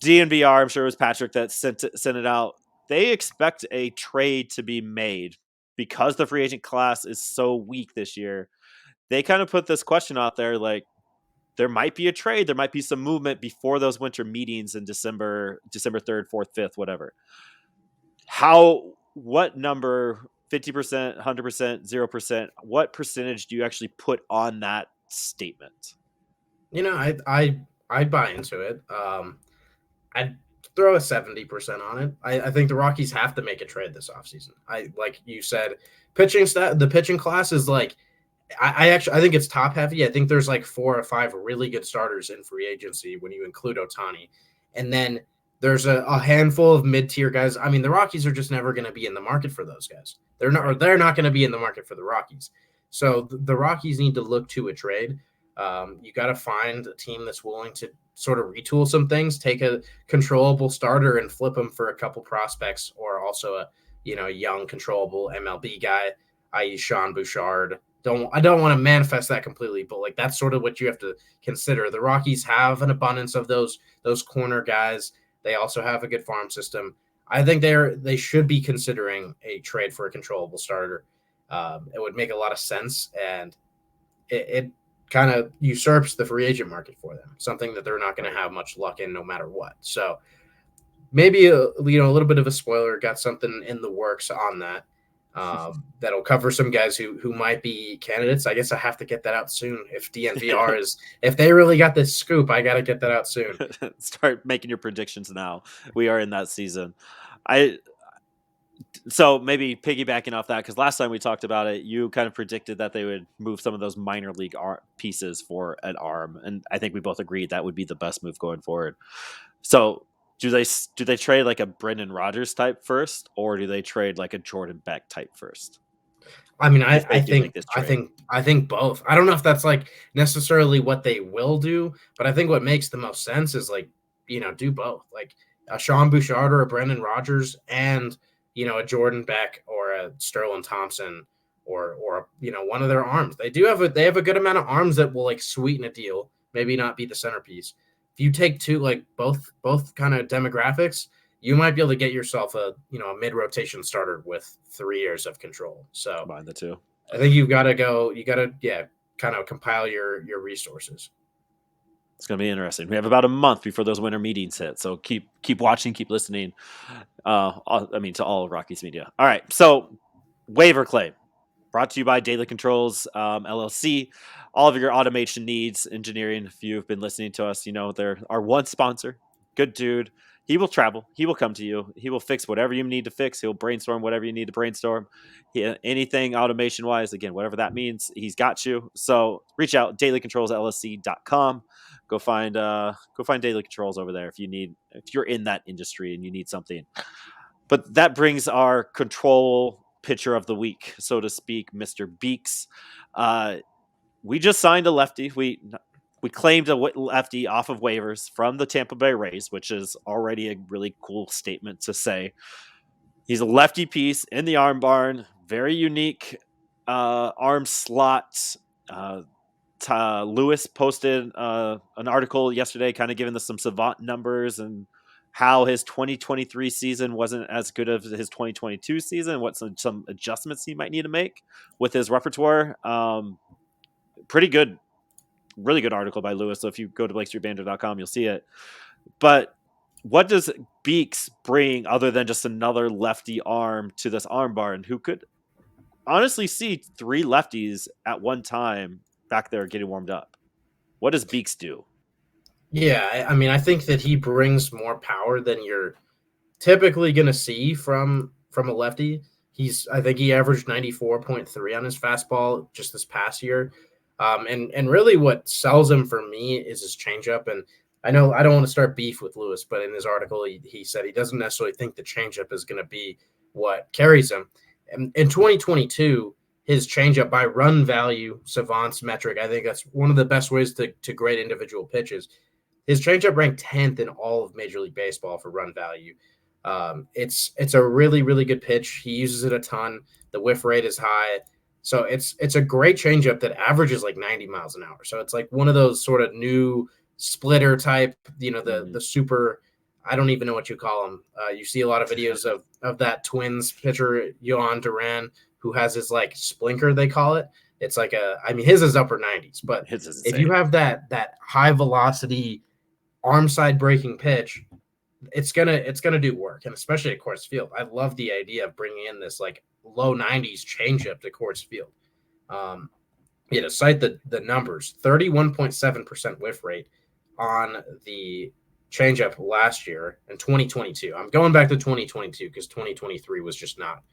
DNVR, I'm sure it was Patrick that sent it out. They expect a trade to be made because the free agent class is so weak this year. They kind of put this question out there, like, there might be a trade, there might be some movement before those winter meetings in December 3rd, 4th, 5th, whatever. What number, 50%, 100%, 0%, what percentage do you actually put on that statement? I buy into it. I'd throw a 70% on it. I think the Rockies have to make a trade this offseason. Like you said, the pitching class is like, I think it's top heavy. I think there's like 4 or 5 really good starters in free agency when you include Ohtani. And then there's a handful of mid-tier guys. I mean, the Rockies are just never going to be in the market for those guys. They're not going to be in the market for the Rockies. So the Rockies need to look to a trade. You got to find a team that's willing to sort of retool some things, take a controllable starter and flip them for a couple prospects, or also a young controllable MLB guy, i.e. Sean Bouchard. I don't want to manifest that completely, but like that's sort of what you have to consider. The Rockies have an abundance of those corner guys. They also have a good farm system. I think they should be considering a trade for a controllable starter. It would make a lot of sense, and it kind of usurps the free agent market for them, something that they're not going to have much luck in no matter what. So maybe a little bit of a spoiler, got something in the works on that. That'll cover some guys who might be candidates. I guess I have to get that out soon. If DNVR if they really got this scoop, I got to get that out soon. Start making your predictions now. We are in that season. So maybe piggybacking off that, because last time we talked about it, you kind of predicted that they would move some of those minor league pieces for an arm, and I think we both agreed that would be the best move going forward. So do they trade like a Brendan Rodgers type first, or do they trade like a Jordan Beck type first? I mean, I think both. I don't know if that's like necessarily what they will do, but I think what makes the most sense is like, do both, like a Sean Bouchard or a Brendan Rodgers, and a Jordan Beck or a Sterling Thompson or one of their arms. They have a good amount of arms that will like sweeten a deal, maybe not be the centerpiece. If you take two, like both kind of demographics, you might be able to get yourself a mid-rotation starter with 3 years of control. So combine the two. I think you got to kind of compile your resources. It's going to be interesting. We have about a month before those winter meetings hit, so keep watching, keep listening. To all Rockies media. All right, so waiver claim brought to you by Daily Controls LLC. All of your automation needs, engineering. If you've been listening to us, they're our one sponsor. Good dude. He will travel. He will come to you. He will fix whatever you need to fix. He'll brainstorm whatever you need to brainstorm. Anything automation wise, again, whatever that means, he's got you. So reach out, dailycontrolsllc.com. Go find Daily Controls over there if you're in that industry and you need something. But that brings our control pitcher of the week, so to speak, Mr. Beeks. We just signed a lefty. We claimed a lefty off of waivers from the Tampa Bay Rays, which is already a really cool statement to say. He's a lefty piece in the arm barn, very unique arm slot. Lewis posted an article yesterday kind of giving us some savant numbers and how his 2023 season wasn't as good as his 2022 season, what some adjustments he might need to make with his repertoire. Pretty good, really good article by Lewis. So if you go to BlakeStreetBanter.com, you'll see it. But what does Beeks bring other than just another lefty arm to this arm barn who could honestly see 3 lefties at one time back there getting warmed up? What does Beeks do? Yeah, I mean, I think that he brings more power than you're typically going to see from a lefty. I think he averaged 94.3 on his fastball just this past year. And really what sells him for me is his changeup. And I know I don't want to start beef with Lewis, but in his article, he said he doesn't necessarily think the changeup is going to be what carries him. And in 2022, his changeup by run value, Savant's metric, I think that's one of the best ways to grade individual pitches. His changeup ranked 10th in all of Major League Baseball for run value. It's a really good pitch. He uses it a ton. The whiff rate is high, so it's a great changeup that averages like 90 miles an hour. So it's like one of those sort of new splitter type, Mhm. the super. I don't even know what you call them. You see a lot of videos of that Twins pitcher Yohan Duran who has his like splinker they call it. It's like I mean his is upper 90s, but His is if you insane. have that high velocity arm side breaking pitch, it's gonna do work, and especially at Coors Field. I love the idea of bringing in this like low 90s changeup to Coors Field. Um, yeah, to cite the numbers, 31.7% whiff rate on the changeup last year in 2022. I'm going back to 2022 because 2023 was just not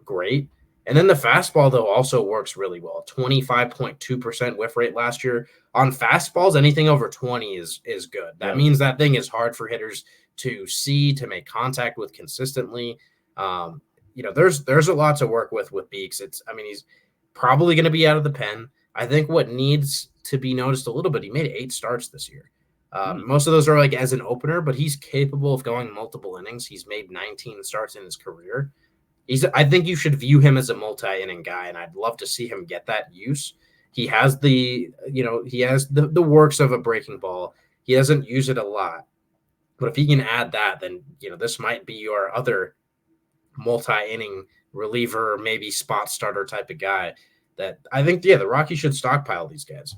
great. And then the fastball though also works really well. 25.2% whiff rate last year on fastballs. Anything over 20 is good. That Yep. means that thing is hard for hitters to see, to make contact with consistently. There's a lot to work with Beeks. I mean he's probably going to be out of the pen. I think what needs to be noticed a little bit, he made 8 starts this year. Mm. Most of those are like as an opener, but he's capable of going multiple innings. He's made 19 starts in his career. I think you should view him as a multi-inning guy, and I'd love to see him get that use. He has the works of a breaking ball. He doesn't use it a lot, but if he can add that, then this might be your other multi-inning reliever, maybe spot starter type of guy. That I think, yeah, the Rockies should stockpile these guys.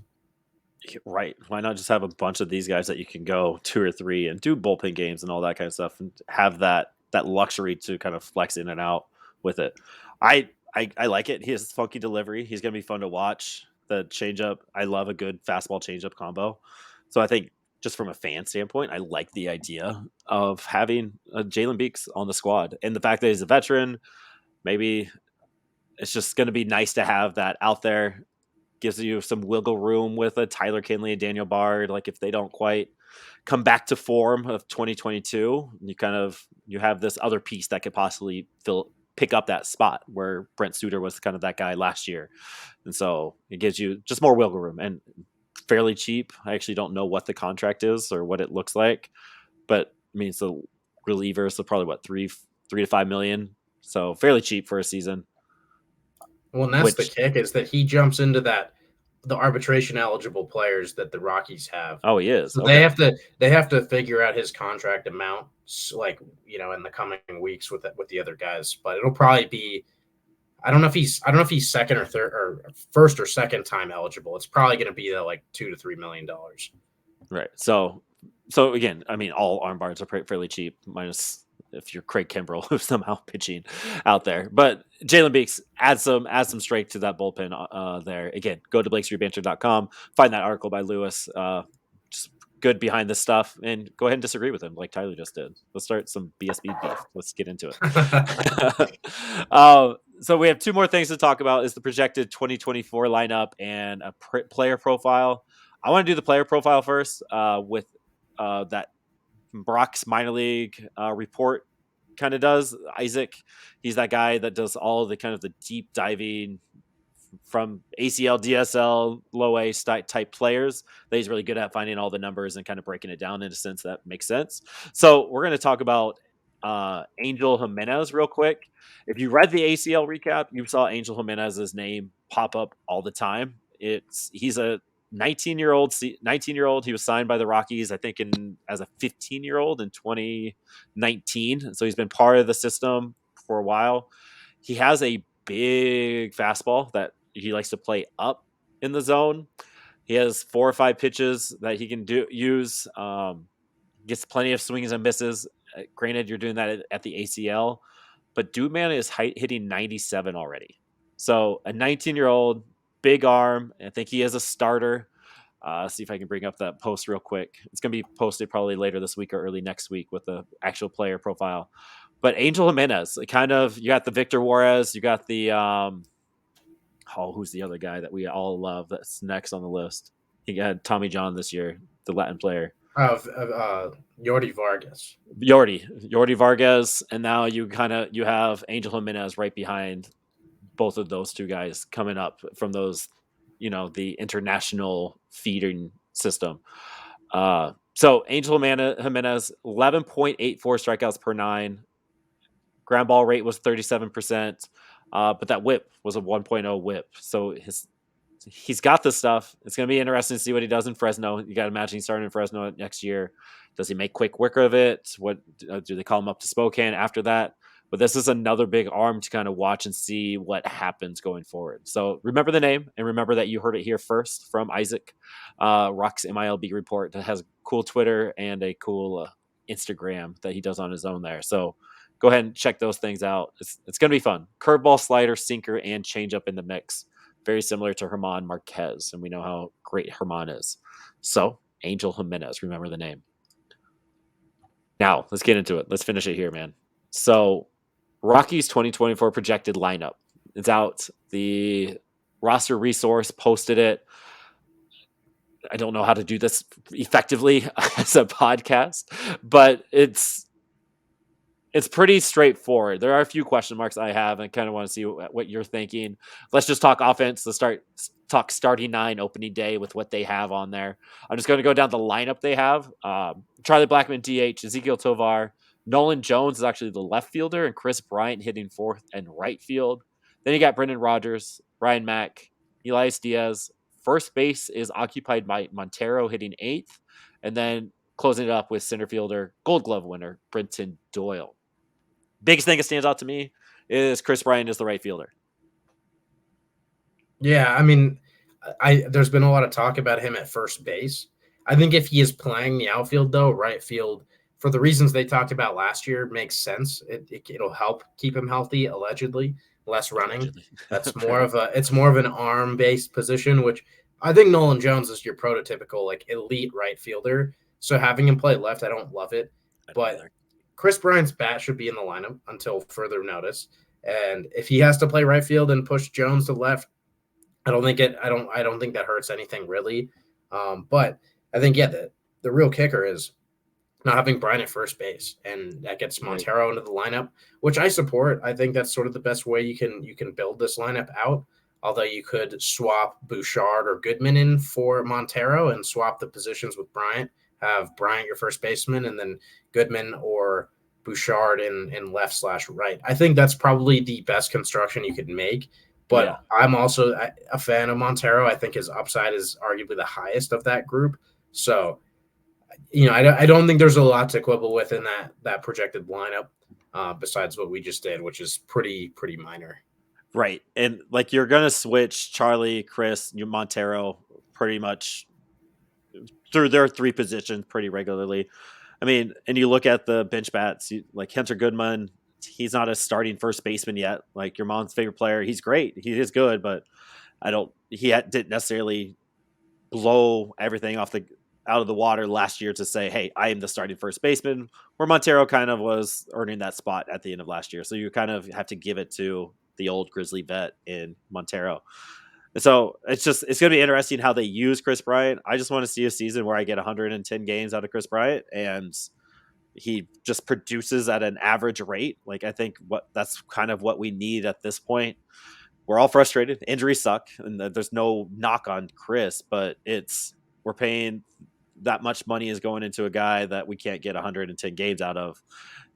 Right. Why not just have a bunch of these guys that you can go 2 or 3 and do bullpen games and all that kind of stuff and have that luxury to kind of flex in and out with it. I like it. He has funky delivery. He's gonna be fun to watch. The changeup. I love a good fastball changeup combo. So I think just from a fan standpoint, I like the idea of having Jalen Beeks on the squad and the fact that he's a veteran. Maybe it's just going to be nice to have that out there, gives you some wiggle room with a Tyler Kinley and Daniel Bard. Like if they don't quite come back to form of 2022, you have this other piece that could possibly pick up that spot where Brent Suter was kind of that guy last year. And so it gives you just more wiggle room and fairly cheap. I actually don't know what the contract is or what it looks like, but I mean, so relievers, so probably what, 3 to 5 million. So fairly cheap for a season, Well, and that's the which, kick is that he jumps into the arbitration eligible players that the Rockies have. oh, he is. So they Okay. have to figure out his contract amount, like in the coming weeks with the other guys. But it'll probably be I don't know if he's second or third or first or second time eligible. It's probably going to be like $2 to $3 million. Right. So again, I mean, all arm bars are fairly cheap, minus if you're Craig Kimbrell who's somehow pitching out there. But Jalen Beeks add some strength to that bullpen there. Again, go to BlakeStreetBanter.com, find that article by Lewis. Just good behind this stuff, and go ahead and disagree with him like Tyler just did. Let's start some BSB beef. Let's get into it. So we have two more things to talk about: is the projected 2024 lineup and a player profile. I want to do the player profile first with that Brock's minor league report kind of does. Isaac, he's that guy that does all the kind of the deep diving from ACL, DSL, low A type players that he's really good at finding all the numbers and kind of breaking it down in a sense that makes sense. So we're going to talk about Angel Jimenez real quick. If you read the ACL recap, you saw Angel Jimenez's name pop up all the time. He's a 19-year old. He was signed by the Rockies, I think, as a 15-year-old in 2019. So he's been part of the system for a while. He has a big fastball that he likes to play up in the zone. He has 4 or 5 pitches that he can use. Gets plenty of swings and misses. Granted, you're doing that at the ACL, but Dude Man is hitting 97 already. So a 19-year-old, big arm. I think he is a starter. See if I can bring up that post real quick. It's going to be posted probably later this week or early next week with the actual player profile. But Angel Jimenez, you got the Victor Juarez, you got the Oh, who's the other guy that we all love that's next on the list? He had Tommy John this year, the Latin player. Of Yordi Vargas. Yordi Vargas, and now you have Angel Jimenez right behind both of those two guys coming up from those, the international feeding system. So Angel Jimenez, 11.84 strikeouts per nine. Ground ball rate was 37%, but that whip was a 1.0 whip. So he's got this stuff. It's going to be interesting to see what he does in Fresno. You got to imagine he's starting in Fresno next year. Does he make quick work of it? What do they call him up to Spokane after that? But this is another big arm to kind of watch and see what happens going forward. So remember the name and remember that you heard it here first from Isaac, Rock's MILB report that has cool Twitter and a cool Instagram that he does on his own there. So go ahead and check those things out. It's going to be fun. Curveball, slider, sinker, and changeup in the mix. Very similar to Herman Marquez, and we know how great Herman is. So, Angel Jimenez, remember the name. Now, let's get into it. Let's finish it here, man. So, Rockies 2024 projected lineup. It's out. The roster resource posted it. I don't know how to do this effectively as a podcast, but it's pretty straightforward. There are a few question marks I have, and I kind of want to see what you're thinking. Let's just talk offense. Let's talk starting nine opening day with what they have on there. I'm just going to go down the lineup they have. Charlie Blackmon, DH, Ezekiel Tovar, Nolan Jones is actually the left fielder, and Chris Bryant hitting fourth and right field. Then you got Brendan Rodgers, Ryan Mack, Elias Diaz. First base is occupied by Montero hitting eighth, and then closing it up with center fielder, Gold Glove winner, Brenton Doyle. Biggest thing that stands out to me is Chris Bryant is the right fielder. Yeah, I mean, there's been a lot of talk about him at first base. I think if he is playing the outfield, though, right field, for the reasons they talked about last year, makes sense. It'll help keep him healthy, allegedly, less running. That's more of an arm based position, which I think Nolan Jones is your prototypical like elite right fielder. So having him play left, I don't love it, but Chris Bryant's bat should be in the lineup until further notice. And if he has to play right field and push Jones to left, I don't think that hurts anything really. But I think the real kicker is not having Bryant at first base, and that gets Montero into the lineup, which I support. I think that's sort of the best way you can build this lineup out. Although you could swap Bouchard or Goodman in for Montero and swap the positions with Bryant. Have Bryant your first baseman, and then Goodman or Bouchard in left/right. I think that's probably the best construction you could make. But I'm also a fan of Montero. I think his upside is arguably the highest of that group. So, I don't think there's a lot to quibble with in that projected lineup, besides what we just did, which is pretty minor. Right. And like you're going to switch Charlie, Chris, Montero pretty much through their three positions pretty regularly. I mean, and you look at the bench bats, like Hunter Goodman, he's not a starting first baseman yet. Like your mom's favorite player, he's great. He is good, but didn't necessarily blow everything out of the water last year to say, hey, I am the starting first baseman, where Montero kind of was earning that spot at the end of last year. So you kind of have to give it to the old Grizzly vet in Montero. And so it's going to be interesting how they use Chris Bryant. I just want to see a season where I get 110 games out of Chris Bryant and he just produces at an average rate. Like, I think that's kind of what we need at this point. We're all frustrated. Injuries suck, and there's no knock on Chris, but we're paying that much money is going into a guy that we can't get 110 games out of.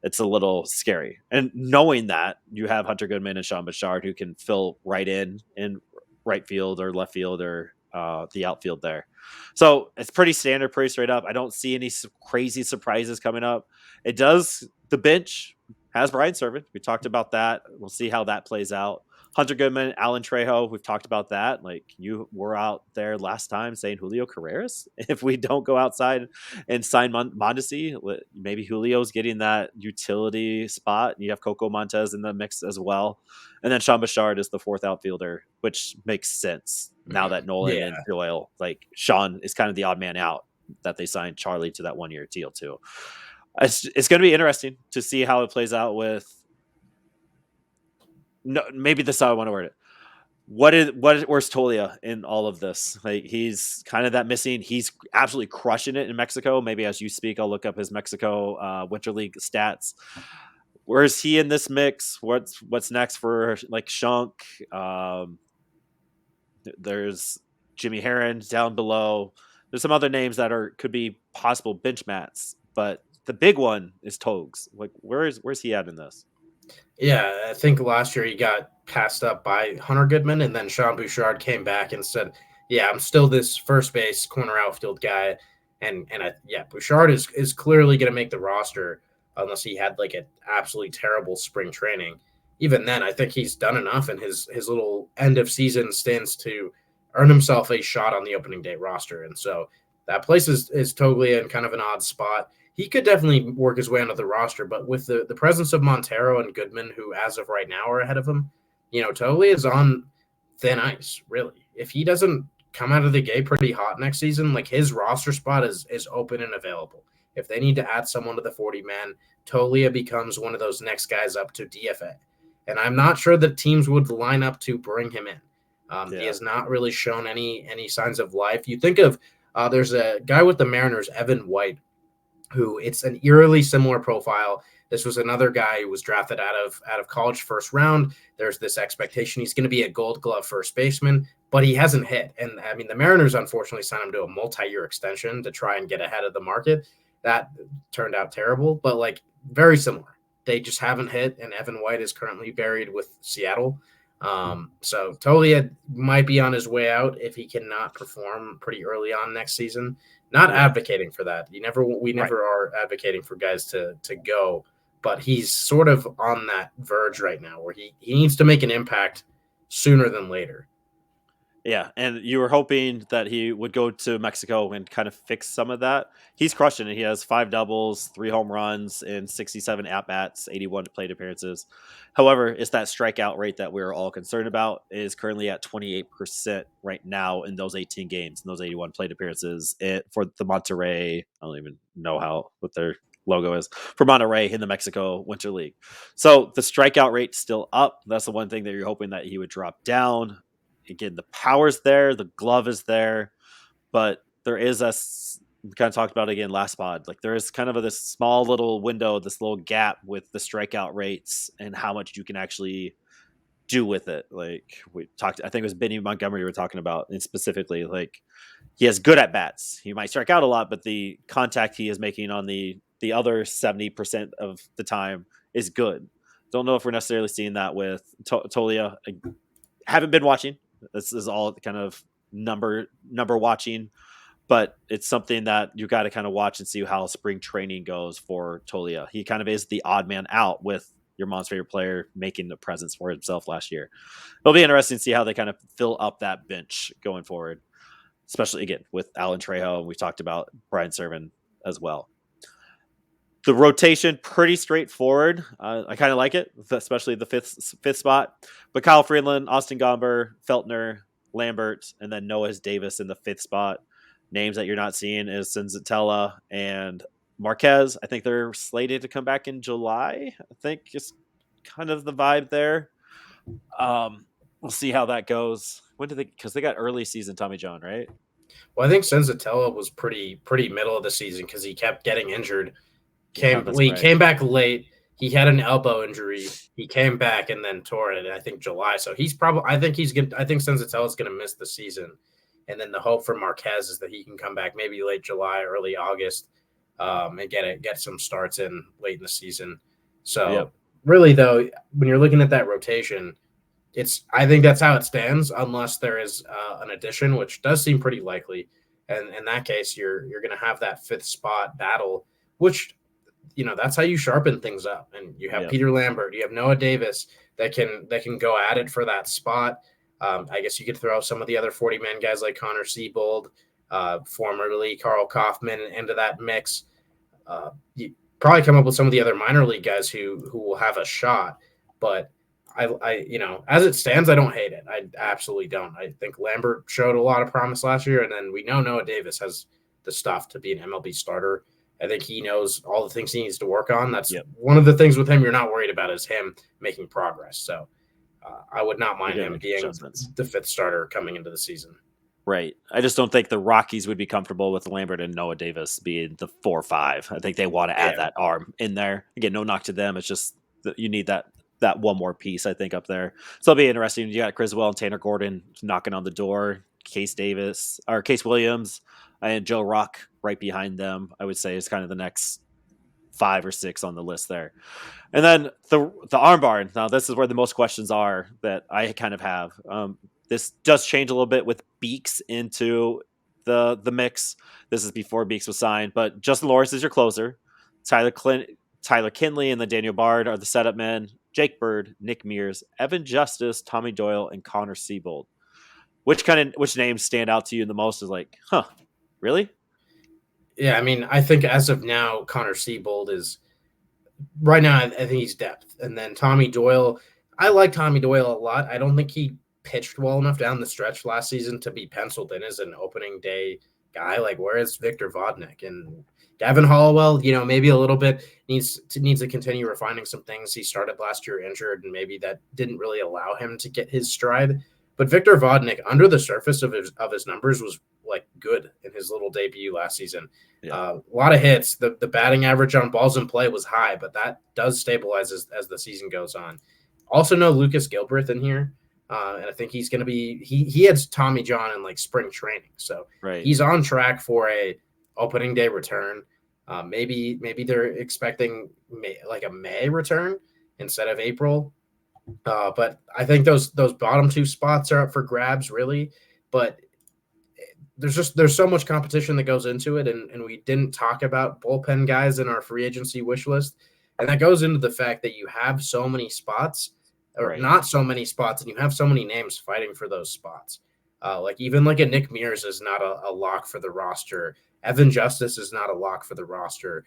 It's a little scary. And knowing that you have Hunter Goodman and Sean Bouchard who can fill right in right field or left field or the outfield there. So it's pretty standard, pretty straight up. I don't see any crazy surprises coming up. The bench has Brian Servant. We talked about that. We'll see how that plays out. Hunter Goodman, Alan Trejo, we've talked about that. Like, you were out there last time saying Julio Carreras. If we don't go outside and sign Mondesi, maybe Julio's getting that utility spot. You have Coco Montez in the mix as well. And then Sean Bouchard is the fourth outfielder, which makes sense now that Nolan and Doyle, like Sean is kind of the odd man out that they signed Charlie to that 1-year deal too. It's going to be interesting to see how it plays out with. No, maybe this is how I want to word it. where's Tolia in all of this? Like, he's kind of that missing. He's absolutely crushing it in Mexico. Maybe as you speak, I'll look up his Mexico Winter League stats. Where is he in this mix? What's next for like Shunk? Um, there's Jimmy Heron down below. There's some other names that could be possible bench mats, but the big one is Togs. Like, where's he at in this? Yeah, I think last year he got passed up by Hunter Goodman, and then Sean Bouchard came back and said, "Yeah, I'm still this first base corner outfield guy." And Bouchard is clearly going to make the roster unless he had like an absolutely terrible spring training. Even then, I think he's done enough in his little end of season stints to earn himself a shot on the opening day roster. And so that place is totally in kind of an odd spot. He could definitely work his way onto the roster, but with the presence of Montero and Goodman, who as of right now are ahead of him, Totally is on thin ice, really. If he doesn't come out of the gate pretty hot next season, like his roster spot is open and available. If they need to add someone to the 40-man, Tolia becomes one of those next guys up to DFA. And I'm not sure that teams would line up to bring him in. He has not really shown any signs of life. You think of there's a guy with the Mariners, Evan White, who it's an eerily similar profile. This was another guy who was drafted out of college first round. There's this expectation he's going to be a Gold Glove first baseman, but he hasn't hit. And I mean, the Mariners unfortunately signed him to a multi-year extension to try and get ahead of the market. That turned out terrible, but like very similar. They just haven't hit, and Evan White is currently buried with Seattle. So Tolia might be on his way out if he cannot perform pretty early on next season. Not advocating for that. We never are advocating for guys to go, but he's sort of on that verge right now where he needs to make an impact sooner than later. Yeah, and you were hoping that he would go to Mexico and kind of fix some of that. He's crushing it. He has 5 doubles, 3 home runs, and 67 at-bats, 81 plate appearances. However, it's that strikeout rate that we're all concerned about. It is currently at 28% right now in those 18 games, and those 81 plate appearances for the Monterrey. I don't even know what their logo is for Monterrey in the Mexico Winter League. So the strikeout rate's still up. That's the one thing that you're hoping that he would drop down. Again, the power's there, the glove is there, but there is we kind of talked about it again last pod. Like, there is kind of this small little window, this little gap with the strikeout rates and how much you can actually do with it. Like, we talked, I think it was Benny Montgomery we were talking about, and specifically, like, he has good at bats. He might strike out a lot, but the contact he is making on the other 70% of the time is good. Don't know if we're necessarily seeing that with Tolia. I haven't been watching. This is all kind of number watching, but it's something that you got to kind of watch and see how spring training goes for Tolia. He kind of is the odd man out with your mom's favorite player making a presence for himself last year. It'll be interesting to see how they kind of fill up that bench going forward, especially again with Alan Trejo. And we talked about Brian Serven as well. The rotation, pretty straightforward. I kind of like it, especially the fifth spot. But Kyle Freeland, Austin Gomber, Feltner, Lambert, and then Noah Davis in the 5th spot. Names that you're not seeing is Senzatella and Marquez. I think they're slated to come back in July. I think it's kind of the vibe there. We'll see how that goes. When did because they got early season Tommy John, right? Well, I think Senzatella was pretty middle of the season because he kept getting injured. He came back late. He had an elbow injury. He came back and then tore it in, I think, July. So I think Senzatella's going to miss the season. And then the hope for Marquez is that he can come back maybe late July, early August, and get some starts in late in the season. So really, though, when you're looking at that rotation, I think that's how it stands, unless there is an addition, which does seem pretty likely. And in that case, you're going to have that 5th spot battle, which – that's how you sharpen things up. And you have Peter Lambert, you have Noah Davis that can go at it for that spot. I guess you could throw some of the other 40-man guys like Connor Siebold, formerly Carl Kaufman, into that mix. You probably come up with some of the other minor league guys who will have a shot. But I as it stands, I don't hate it. I absolutely don't. I think Lambert showed a lot of promise last year, and then we know Noah Davis has the stuff to be an MLB starter. I think he knows all the things he needs to work on. That's one of the things with him you're not worried about is him making progress. So I would not They're mind gonna him make being adjustments. the fifth starter coming into the season. Right. I just don't think the Rockies would be comfortable with Lambert and Noah Davis being the 4 or 5. I think they want to add Yeah, that arm in there. Again, no knock to them. It's just that you need that one more piece, I think, up there. So it'll be interesting. You got Criswell and Tanner Gordon knocking on the door. Case Williams and Joe Rock right behind them. I would say is kind of the next 5 or 6 on the list there. And then the armbar. Now this is where the most questions are that I kind of have. This does change a little bit with Beeks into the mix. This is before Beeks was signed, but Justin Lawrence is your closer. Tyler Kinley and the Daniel Bard are the setup men. Jake Bird, Nick Mears, Evan Justice, Tommy Doyle, and Connor Siebold. Which names stand out to you the most? Is like, huh, really? yeah. I mean, I think as of now, Connor Siebold is right now. I think he's depth, and then Tommy Doyle. I like Tommy Doyle a lot. I don't think he pitched well enough down the stretch last season to be penciled in as an opening day guy. Like, where is Victor Vodnik and Gavin Hollowell? Maybe a little bit needs to continue refining some things. He started last year injured, and maybe that didn't really allow him to get his stride. But Victor Vodnik, under the surface of his numbers, was like good in his little debut last season. Yeah. A lot of hits. The batting average on balls in play was high, but that does stabilize as the season goes on. Also, no Lucas Gilbreth in here, and I think he's going to be. He had Tommy John in like spring training, so Right. he's on track for a opening day return. Maybe they're expecting a May return instead of April. But I think those bottom 2 spots are up for grabs, really. But there's so much competition that goes into it, and we didn't talk about bullpen guys in our free agency wish list, and that goes into the fact that you have so many spots, or Right. not so many spots, and you have so many names fighting for those spots. Even a Nick Mears is not a lock for the roster. Evan Justice is not a lock for the roster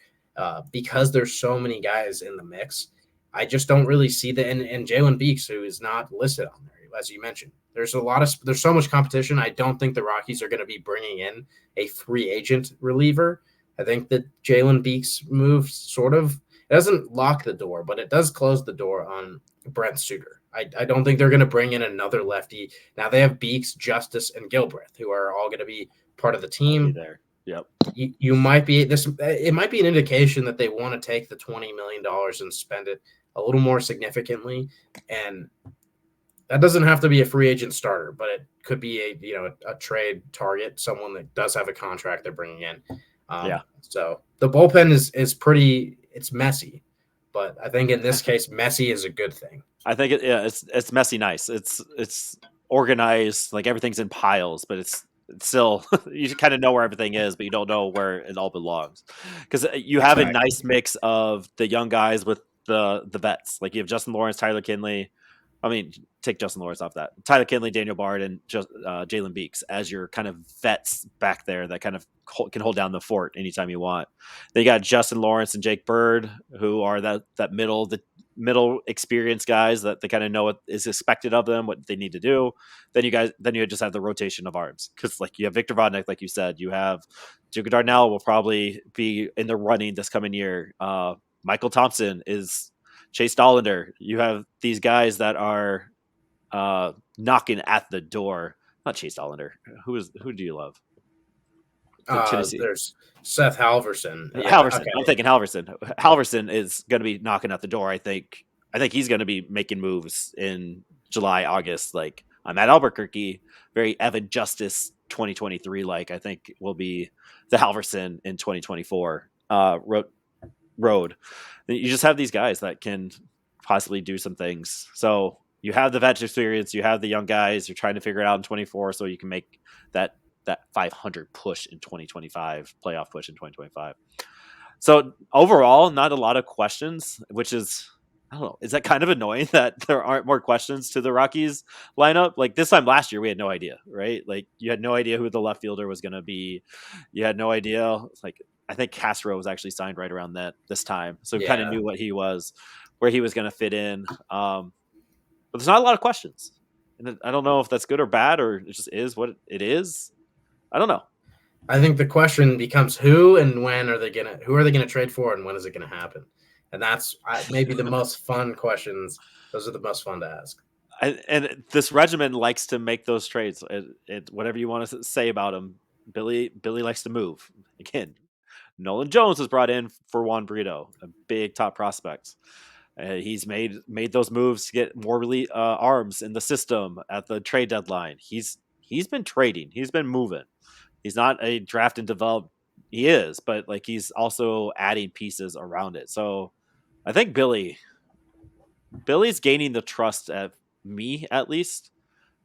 because there's so many guys in the mix. I just don't really see that. And Jalen Beeks, who is not listed on there, as you mentioned, there's so much competition. I don't think the Rockies are going to be bringing in a free agent reliever. I think that Jalen Beeks move it doesn't lock the door, but it does close the door on Brent Suter. I don't think they're going to bring in another lefty. Now they have Beeks, Justice, and Gilbreth, who are all going to be part of the I'll be team. there. Yep. You might be this. It might be an indication that they want to take the $20 million and spend it a little more significantly, and that doesn't have to be a free agent starter, but it could be a trade target, someone that does have a contract they're bringing in. Yeah. So the bullpen is pretty. It's messy, but I think in this case, messy is a good thing. I think it's messy nice. It's organized, like everything's in piles, but it's still you kind of know where everything is, but you don't know where it all belongs. Because you have a nice mix of the young guys with the vets. Like you have Justin Lawrence, Tyler Kinley. I mean, take Justin Lawrence off that. Tyler Kinley, Daniel Bard, and Jalen Beeks as your kind of vets back there that kind of can hold down the fort anytime you want. Then you got Justin Lawrence and Jake Bird, who are the middle experienced guys that they kind of know what is expected of them, what they need to do. Then you just have the rotation of arms because like you have Victor Vodnik, like you said, you have Duke Darnell will probably be in the running this coming year. Michael Thompson is Chase Dollander. You have these guys that are knocking at the door. Not Chase Dollander. Who do you love? Tennessee. There's Seth Halverson. Yeah, Halverson. Okay. I'm thinking Halverson. Halverson is going to be knocking at the door. I think he's going to be making moves in July, August. Like I'm at Albuquerque. Very Evan Justice 2023. Like I think will be the Halverson in 2024 road. You just have these guys that can possibly do some things. So you have the vet experience. You have the young guys. You're trying to figure it out in 24 so you can make that 500 push in 2025, playoff push in 2025. So overall, not a lot of questions, which is, I don't know, is that kind of annoying that there aren't more questions to the Rockies lineup? Like this time last year, we had no idea, right? Like you had no idea who the left fielder was going to be. You had no idea. Like I think Castro was actually signed right around this time. So we kind of knew what he was, where he was going to fit in. But there's not a lot of questions. And I don't know if that's good or bad, or it just is what it is. I don't know. I think the question becomes who and when are they gonna trade for and when is it gonna happen? And that's maybe the most fun questions. Those are the most fun to ask. And this regiment likes to make those trades. Whatever you want to say about him, Billy likes to move. Again, Nolan Jones was brought in for Juan Brito, a big top prospect. He's made those moves to get more arms in the system at the trade deadline. He's been trading. He's been moving. He's not a draft and develop. He is, but like he's also adding pieces around it. So I think Billy's gaining the trust of me at least,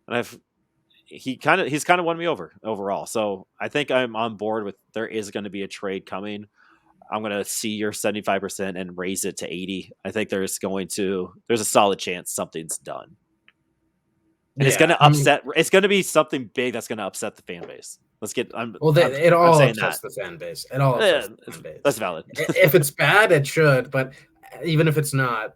and he's kind of won me over overall. So I think I'm on board with there is going to be a trade coming. I'm going to see your 75% and raise it to 80. I think there's a solid chance something's done. And it's going Yeah, to upset. It's going to be something big that's going to upset the fan base. it all saying upsets that. the fan base. It all upsets the fan base. That's valid. If it's bad, it should, but even if it's not,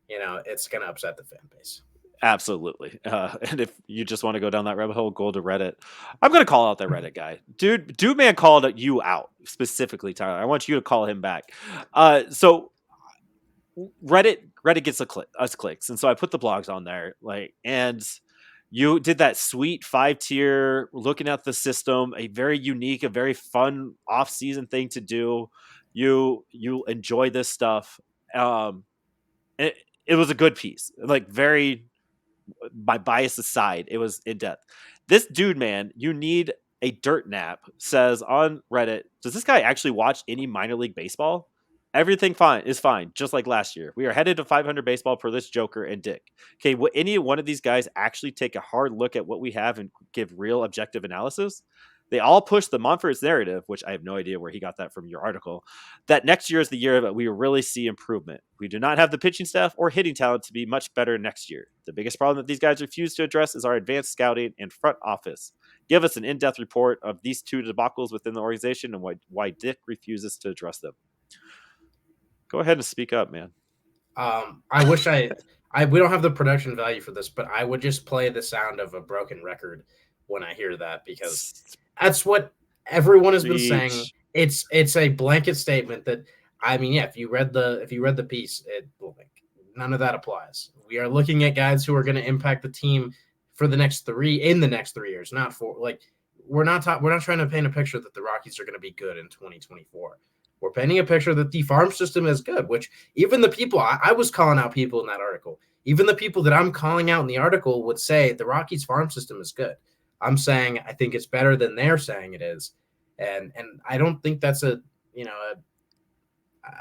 it's going to upset the fan base. Absolutely. And if you just want to go down that rabbit hole, go to Reddit. I'm going to call out that Reddit guy. Dude man called you out specifically, Tyler. I want you to call him back. So Reddit gets us clicks. And so I put the blogs on there, and you did that sweet 5-tier looking at the system, a very unique, a very fun off-season thing to do. You enjoy this stuff. It was a good piece. Like very, my bias aside, it was in depth. This dude, man, you need a dirt nap, says on Reddit, does this guy actually watch any minor league baseball? Everything is fine, just like last year. We are headed to 500 baseball per this Joker and Dick. Okay, will any one of these guys actually take a hard look at what we have and give real objective analysis? They all push the Monford's narrative, which I have no idea where he got that from your article, that next year is the year that we really see improvement. We do not have the pitching staff or hitting talent to be much better next year. The biggest problem that these guys refuse to address is our advanced scouting and front office. Give us an in-depth report of these two debacles within the organization and why Dick refuses to address them. Go ahead and speak up, man. I wish we don't have the production value for this, but I would just play the sound of a broken record when I hear that, because that's what everyone has been saying. It's a blanket statement that, I mean, yeah, if you read the piece, none of that applies. We are looking at guys who are going to impact the team for the next 3 years, not for we're not trying to paint a picture that the Rockies are going to be good in 2024. We're painting a picture that the farm system is good, which even the people I was calling out people in that article, even the people that I'm calling out in the article would say the Rockies farm system is good. I'm saying I think it's better than they're saying it is. And I don't think that's I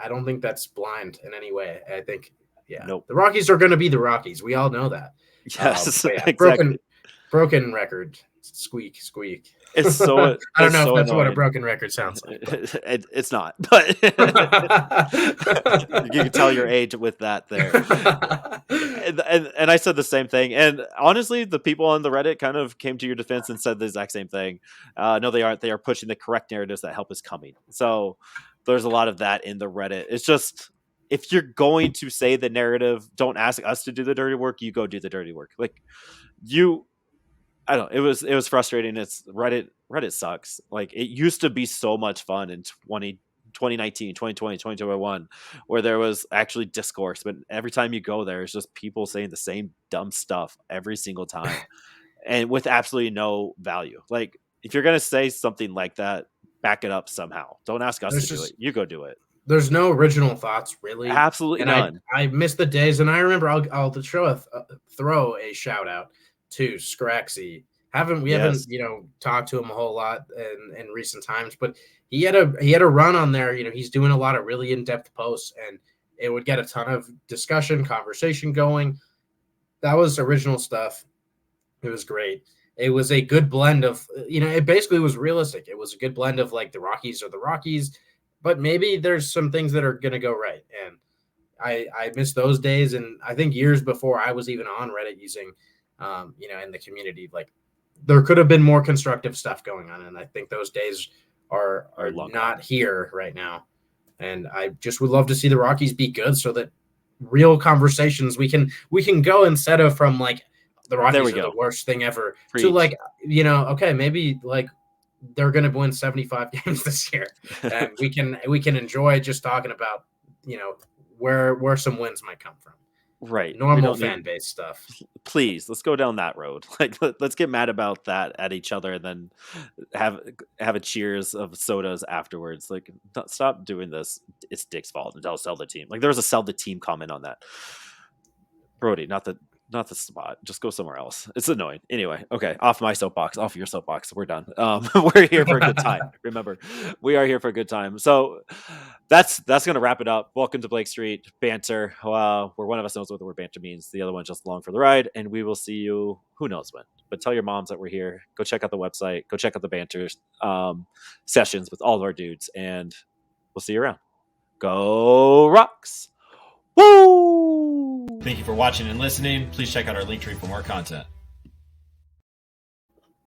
don't think that's blind in any way. I think, nope. The Rockies are going to be the Rockies. We all know that. Yes, exactly. Broken record. Squeak. It's so. I don't know if that's annoying. What a broken record sounds like. It's not, but you can tell your age with that there. And I said the same thing. And honestly, the people on the Reddit kind of came to your defense and said the exact same thing. No, they aren't. They are pushing the correct narratives that help is coming. So there's a lot of that in the Reddit. It's just, if you're going to say the narrative, don't ask us to do the dirty work. You go do the dirty work. I don't know. It was frustrating. It's Reddit sucks. Like, it used to be so much fun in 2019, 2020, 2021, where there was actually discourse. But every time you go there, it's just people saying the same dumb stuff every single time and with absolutely no value. Like, if you're going to say something like that, back it up somehow. Don't ask us to do it. You go do it. There's no original thoughts, really. Absolutely none. I miss the days, and I remember I'll throw a shout out to Scraxy. We haven't talked to him a whole lot in recent times, but he had a run on there. He's doing a lot of really in-depth posts, and it would get a ton of discussion, conversation going. That was original stuff. It was great. It was a good blend of, it basically was realistic. It was a good blend of, like, the Rockies are the Rockies, but maybe there's some things that are going to go right. And I miss those days. And I think years before I was even on Reddit using, in the community, like, there could have been more constructive stuff going on. And I think those days are not here right now. And I just would love to see the Rockies be good so that real conversations we can go, instead of from, like, the Rockies are the worst thing ever, to, like, okay, maybe, like, they're going to win 75 games this year. And we can enjoy just talking about, where some wins might come from. Right. We normal don't need. fan base stuff. Please, let's go down that road. Like, let's get mad about that at each other, and then have a cheers of sodas afterwards. Like, stop doing this. It's Dick's fault, and they'll sell the team. Like, there was a sell the team comment on that. Brody, not the spot. Just go somewhere else. It's annoying. Anyway, okay, off my soapbox, off your soapbox. We're done. We're here for a good time. Remember, we are here for a good time. So that's gonna wrap it up. Welcome to Blake Street Banter. Where one of us knows what the word banter means, the other one just along for the ride, and we will see you who knows when. But tell your moms that we're here. Go check out the website. Go check out the banter sessions with all of our dudes, and we'll see you around. Go Rocks! Woo! Thank you for watching and listening. Please check out our link tree for more content.